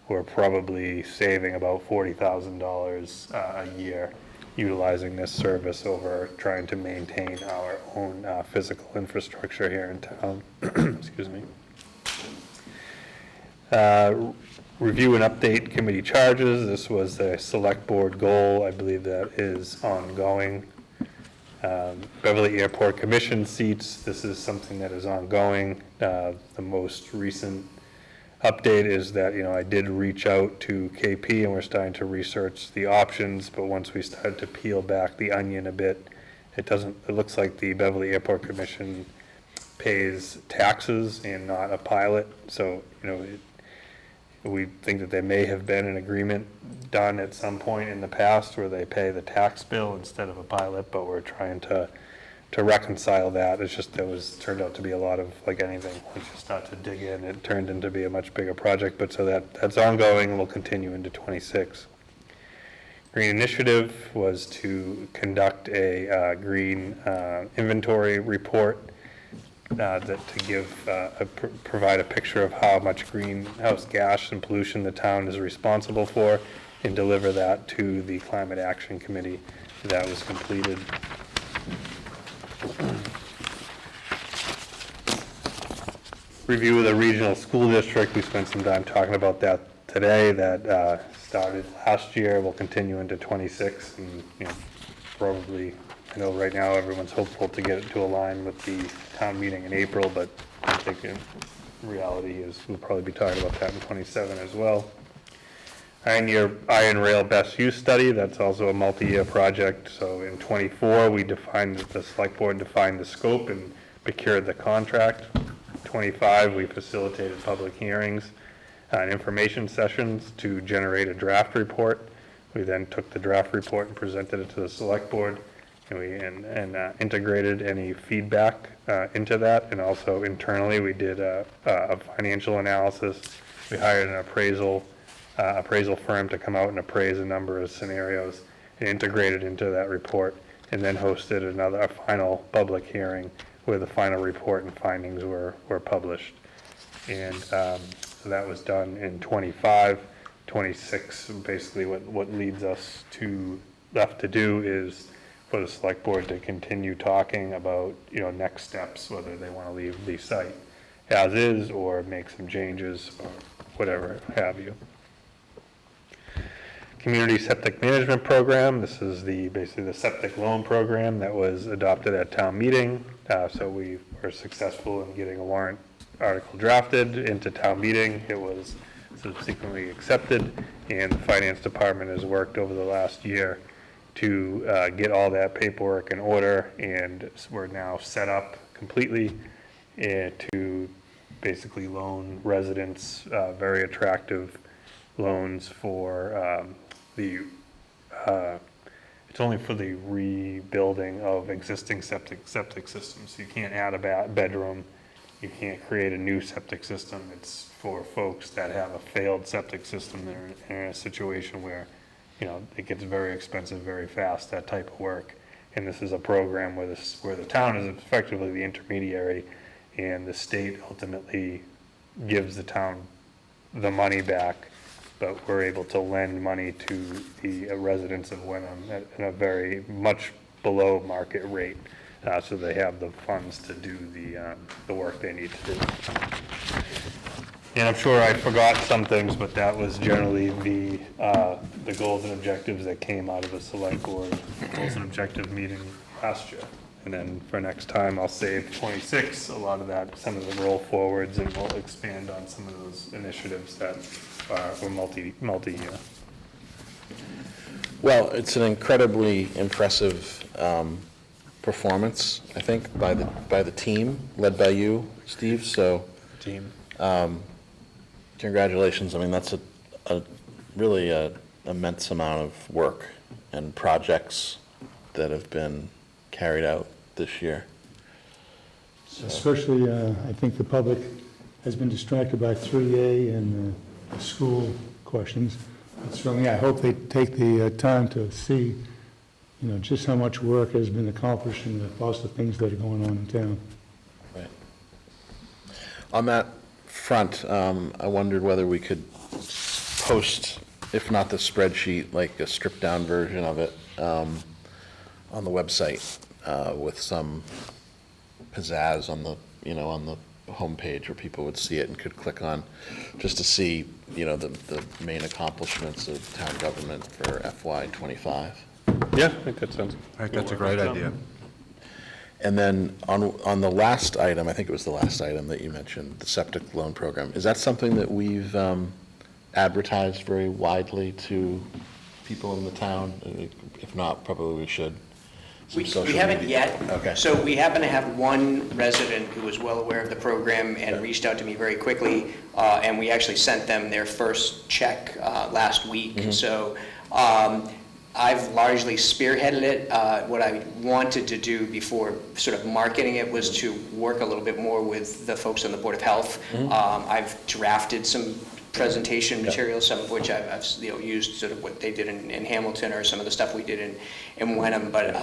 Speaker 3: we're probably saving about $40,000 a year utilizing this service over trying to maintain our own physical infrastructure here in town. Excuse me. Review and update committee charges. This was a select board goal. I believe that is ongoing. Beverly Airport Commission seats. This is something that is ongoing. The most recent update is that, I did reach out to KP, and we're starting to research the options, but once we started to peel back the onion a bit, it looks like the Beverly Airport Commission pays taxes and not a pilot. So, we think that there may have been an agreement done at some point in the past where they pay the tax bill instead of a pilot, but we're trying to reconcile that. It's just turned out to be a lot of, like anything, once you start to dig in, it turned into be a much bigger project, but so that's ongoing and will continue into 26. Green Initiative was to conduct a green inventory report to provide a picture of how much greenhouse gas and pollution the town is responsible for, and deliver that to the Climate Action Committee. That was completed. Review of the regional school district. We spent some time talking about that today. That started last year, will continue into 26, and probably, I know right now everyone's hopeful to get it to align with the town meeting in April, but I think in reality is we'll probably be talking about that in 27 as well. Iron Rail Best Use Study, that's also a multi-year project. So in 24, the select board defined the scope and procured the contract. 25, we facilitated public hearings and information sessions to generate a draft report. We then took the draft report and presented it to the select board, and we integrated any feedback into that. And also internally, we did a financial analysis We hired an appraisal firm to come out and appraise a number of scenarios and integrate it into that report, and then hosted a final public hearing where the final report and findings were published. And so that was done in 25. 26, basically what leads us to, left to do is for the select board to continue talking about, next steps, whether they want to leave the site as is or make some changes or whatever have you. Community Septic Management Program, this is basically the septic loan program that was adopted at town meeting. So we were successful in getting a warrant article drafted into town meeting. It was subsequently accepted, and the finance department has worked over the last year to get all that paperwork in order, and we're now set up completely to basically loan residents very attractive loans for it's only for the rebuilding of existing septic systems. You can't add a bedroom, you can't create a new septic system. It's for folks that have a failed septic system. They're in a situation where, it gets very expensive very fast, that type of work. And this is a program where the town is effectively the intermediary, and the state ultimately gives the town the money back, but we're able to lend money to the residents of Wenham at a very much below market rate. So they have the funds to do the work they need to do. And I'm sure I forgot some things, but that was generally the goals and objectives that came out of the select board goals and objective meeting last year. And then for next time, I'll save 26, a lot of that, some of the roll forwards, and we'll expand on some of those initiatives that were multi-year.
Speaker 1: Well, it's an incredibly impressive performance, I think, by the team, led by you, Steve, so.
Speaker 3: Team.
Speaker 1: Congratulations. I mean, that's a really immense amount of work and projects that have been carried out this year.
Speaker 10: Especially, I think the public has been distracted by 3A and the school questions. But certainly, I hope they take the time to see, just how much work has been accomplished and the positive things that are going on in town.
Speaker 1: Right. On that front, I wondered whether we could post, if not the spreadsheet, like a stripped down version of it on the website with some pizzazz on the homepage where people would see it and could click on, just to see, the main accomplishments of town government for FY25.
Speaker 3: Yeah, I think that sounds.
Speaker 6: I think that's a great idea.
Speaker 1: And then on the last item, I think it was the last item that you mentioned, the septic loan program, is that something that we've advertised very widely to people in the town? If not, probably we should.
Speaker 5: We haven't yet.
Speaker 1: Okay.
Speaker 5: So we happen to have one resident who was well aware of the program and reached out to me very quickly, and we actually sent them their first check last week. Mm-hmm. So I've largely spearheaded it. What I wanted to do before sort of marketing it was to work a little bit more with the folks on the Board of Health. Mm-hmm. I've drafted some presentation materials, some of which I've used sort of what they did in Hamilton or some of the stuff we did in Wenham, but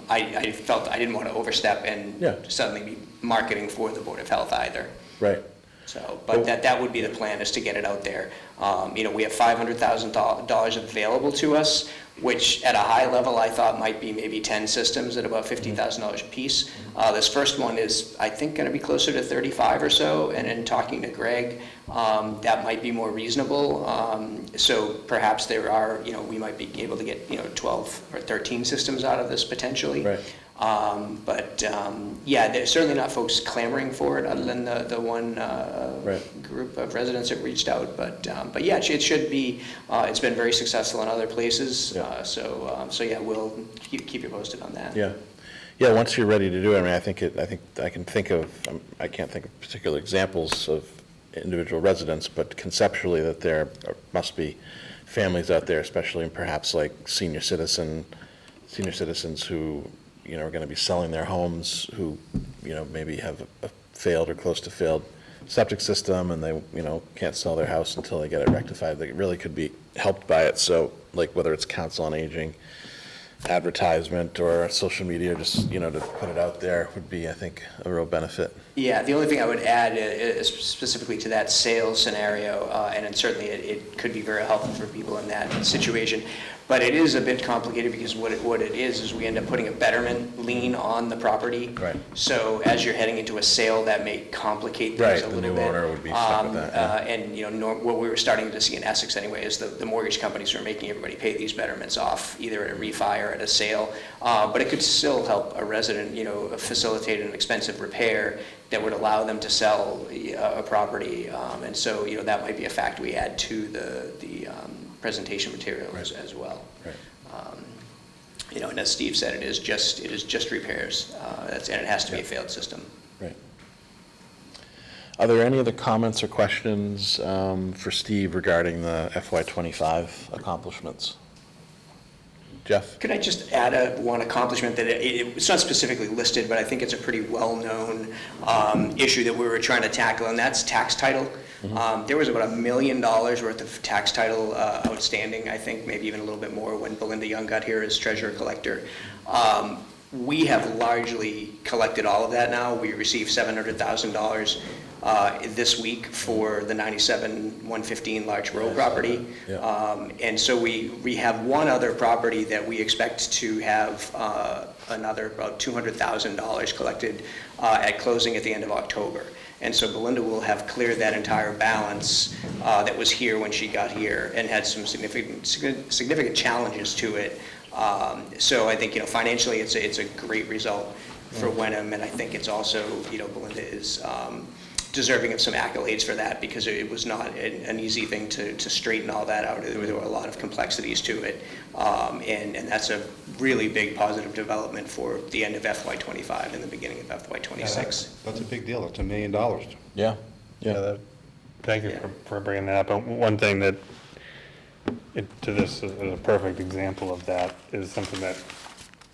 Speaker 5: I felt I didn't want to overstep and suddenly be marketing for the Board of Health either.
Speaker 1: Right.
Speaker 5: So, but that would be the plan, is to get it out there. We have $500,000 available to us, which at a high level I thought might be maybe 10 systems at about $50,000 a piece. This first one is, I think, going to be closer to 35 or so, and in talking to Greg, that might be more reasonable. So perhaps there are, we might be able to get, 12 or 13 systems out of this potentially.
Speaker 1: Right.
Speaker 5: There's certainly not folks clamoring for it, other than the one group of residents that reached out. But yeah, it should be. It's been very successful in other places.
Speaker 1: Yeah.
Speaker 5: We'll keep you posted on that.
Speaker 1: Yeah. Yeah, once you're ready to do it, I mean, I think I can think of, I can't think of particular examples of individual residents, but conceptually that there must be families out there, especially perhaps like senior citizens who, are going to be selling their homes, who, maybe have a failed or close to failed septic system and they, you know, can't sell their house until they get it rectified. They really could be helped by it. So like whether it's council on aging, advertisement or social media, just, you know, to put it out there would be, I think, a real benefit.
Speaker 5: Yeah, the only thing I would add is specifically to that sales scenario, and then certainly it could be very helpful for people in that situation, but it is a bit complicated because what it is we end up putting a betterment lien on the property.
Speaker 1: Right.
Speaker 5: So as you're heading into a sale, that may complicate things
Speaker 1: Right,
Speaker 5: a
Speaker 1: the
Speaker 5: little
Speaker 1: new
Speaker 5: bit.
Speaker 1: owner would be stuck with that, yeah.
Speaker 5: And, you know, what we were starting to see in Essex anyway is the mortgage companies are making everybody pay these betterments off, either at a refi or at a sale. But it could still help a resident, you know, facilitate an expensive repair that would allow them to sell a property. And so, you know, that might be a fact we add to the presentation materials as well.
Speaker 1: Right.
Speaker 5: You know, and as Steve said, it is just repairs, and it has to be a failed system.
Speaker 1: Right. Are there any other comments or questions for Steve regarding the FY25 accomplishments? Jeff?
Speaker 5: Could I just add one accomplishment that it's not specifically listed, but I think it's a pretty well-known issue that we were trying to tackle, and that's tax title. There was about $1 million worth of tax title outstanding, I think maybe even a little bit more when Belinda Young got here as treasurer collector. We have largely collected all of that now. We received $700,000 this week for the 97-115 Larch Row property.
Speaker 1: Yeah.
Speaker 5: And so we have one other property that we expect to have another about $200,000 collected at closing at the end of October. And so Belinda will have cleared that entire balance that was here when she got here and had some significant challenges to it. So I think, you know, financially it's a great result for Wenham, and I think it's also, you know, Belinda is deserving of some accolades for that because it was not an easy thing to straighten all that out. There were a lot of complexities to it, and that's a really big positive development for the end of FY25 and the beginning of FY26.
Speaker 6: That's a big deal. That's $1 million.
Speaker 1: Yeah.
Speaker 3: Yeah, thank you for bringing that up. And one thing that, to this is a perfect example of that, is something that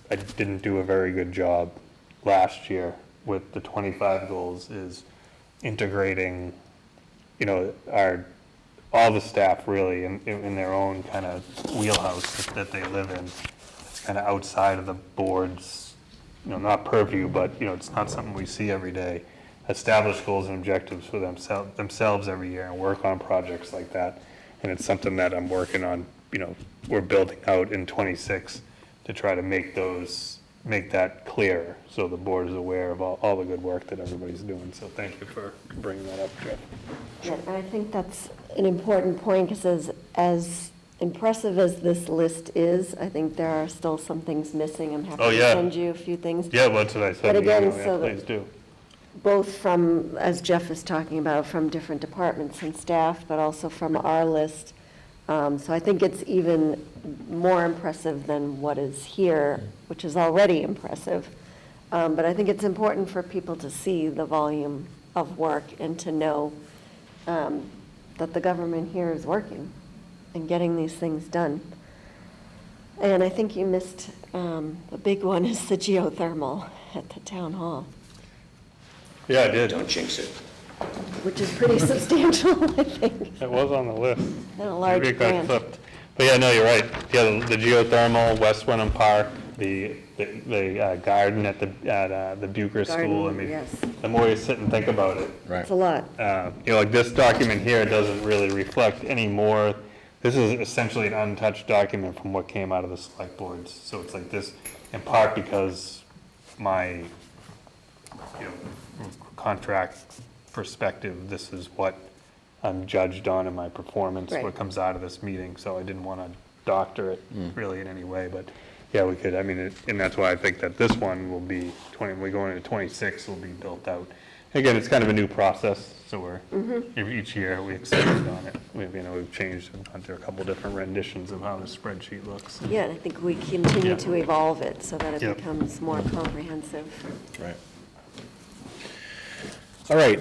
Speaker 3: I didn't do a very good job last year with the 25 goals, is integrating, you know, all the staff really in their own kind of wheelhouse that they live in. It's kind of outside of the board's, you know, not purview, but, you know, it's not something we see every day. Establish goals and objectives for themselves every year and work on projects like that. And it's something that I'm working on, you know, we're building out in 26 to try to make that clearer so the board is aware of all the good work that everybody's doing. So thank you for bringing that up, Jeff.
Speaker 2: Yeah, and I think that's an important point because as impressive as this list is, I think there are still some things missing. I'm happy to send you a few things.
Speaker 3: Yeah, well, that's what I said.
Speaker 2: But again,
Speaker 3: so please do.
Speaker 2: Both from, as Jeff is talking about, from different departments and staff, but also from our list. So I think it's even more impressive than what is here, which is already impressive. But I think it's important for people to see the volume of work and to know that the government here is working and getting these things done. And I think you missed, the big one is the geothermal at the town hall.
Speaker 3: Yeah, I did.
Speaker 5: Don't jinx it.
Speaker 2: Which is pretty substantial, I think,
Speaker 3: It was on the list.
Speaker 2: and a large
Speaker 3: Maybe it got
Speaker 2: grant.
Speaker 3: flipped. But yeah, no, you're right. Yeah, the geothermal, West Wenham Park, the garden at the Bucher School. I
Speaker 2: Garden,
Speaker 3: mean,
Speaker 2: yes.
Speaker 3: the more you sit and think about it,
Speaker 1: Right.
Speaker 2: It's a lot.
Speaker 3: you know, like this document here doesn't really reflect any more. This is essentially an untouched document from what came out of the select boards. So it's like this, in part because my, you know, contract perspective, this is what I'm judged on in my performance,
Speaker 2: Right.
Speaker 3: what comes out of this meeting. So I didn't want to doctor it really in any way, but yeah, we could, I mean, and that's why I think that this one will be we go into 26 will be built out. Again, it's kind of a new process, so we're, each year we expand on it. We've changed and gone through a couple different renditions of how the spreadsheet looks.
Speaker 2: Yeah, and I think we continue
Speaker 3: Yeah.
Speaker 2: to evolve it so that it
Speaker 3: Yep.
Speaker 2: becomes more comprehensive.
Speaker 1: Right. All right,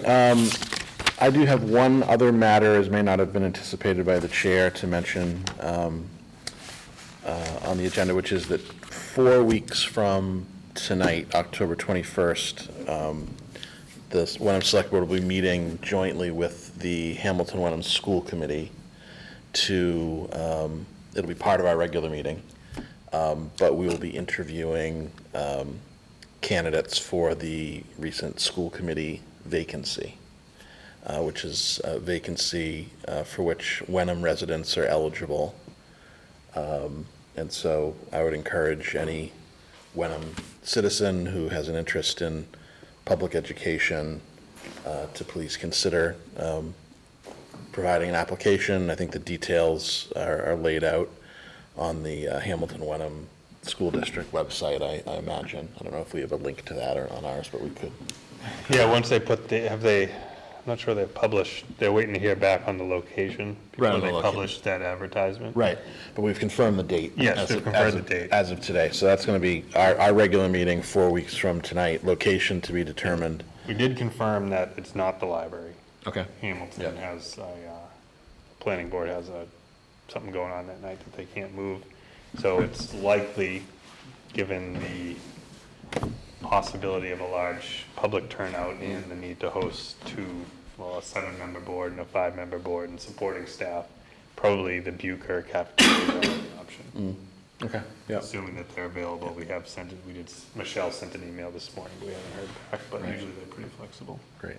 Speaker 1: I do have one other matter, as may not have been anticipated by the chair, to mention on the agenda, which is that 4 weeks from tonight, October 21st, the Wenham Select Board will be meeting jointly with the Hamilton Wenham School Committee to, it'll be part of our regular meeting, but we will be interviewing candidates for the recent school committee vacancy, which is a vacancy for which Wenham residents are eligible. And so I would encourage any Wenham citizen who has an interest in public education to please consider providing an application. I think the details are laid out on the Hamilton Wenham School District website, I imagine. I don't know if we have a link to that or on ours, but we could.
Speaker 3: Yeah, once they put I'm not sure they've published, they're waiting to hear back on the location
Speaker 1: Right,
Speaker 3: before
Speaker 1: on the
Speaker 3: they
Speaker 1: location.
Speaker 3: publish that advertisement.
Speaker 1: Right, but we've confirmed the date.
Speaker 3: Yes,
Speaker 1: as
Speaker 3: we've
Speaker 1: of-
Speaker 3: confirmed
Speaker 1: as of-
Speaker 3: the date.
Speaker 1: As of today, so that's going to be our regular meeting 4 weeks from tonight, location to be determined.
Speaker 3: We did confirm that it's not the library.
Speaker 1: Okay.
Speaker 3: Hamilton
Speaker 1: Yep.
Speaker 3: has planning board has something going on that night that they can't move. So it's likely, given the possibility of a large public turnout and the need to host a 7-member board and a 5-member board and supporting staff, probably the Bucher cafeteria is an option.
Speaker 1: Okay, yeah.
Speaker 3: Assuming that they're available, Michelle sent an email this morning, but we haven't heard back, but
Speaker 1: Right.
Speaker 3: usually they're pretty flexible.
Speaker 1: Great.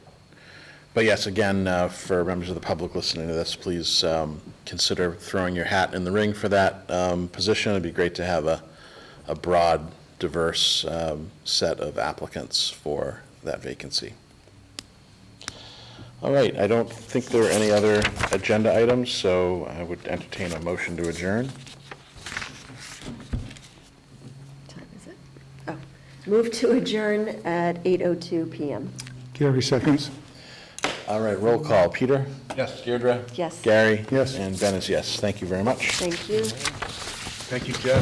Speaker 1: But yes, again, for members of the public listening to this, please consider throwing your hat in the ring for that position. It'd be great to have a broad, diverse set of applicants for that vacancy. All right, I don't think there are any other agenda items, so I would entertain a motion to adjourn.
Speaker 2: Time is it? Oh, move to adjourn at 8:02 PM.
Speaker 10: Gary seconds.
Speaker 1: All right, roll call. Peter? Yes. Deirdre?
Speaker 2: Yes.
Speaker 1: Gary?
Speaker 10: Yes.
Speaker 1: And Ben is yes. Thank you very much.
Speaker 2: Thank you.
Speaker 6: Thank you, Jeff.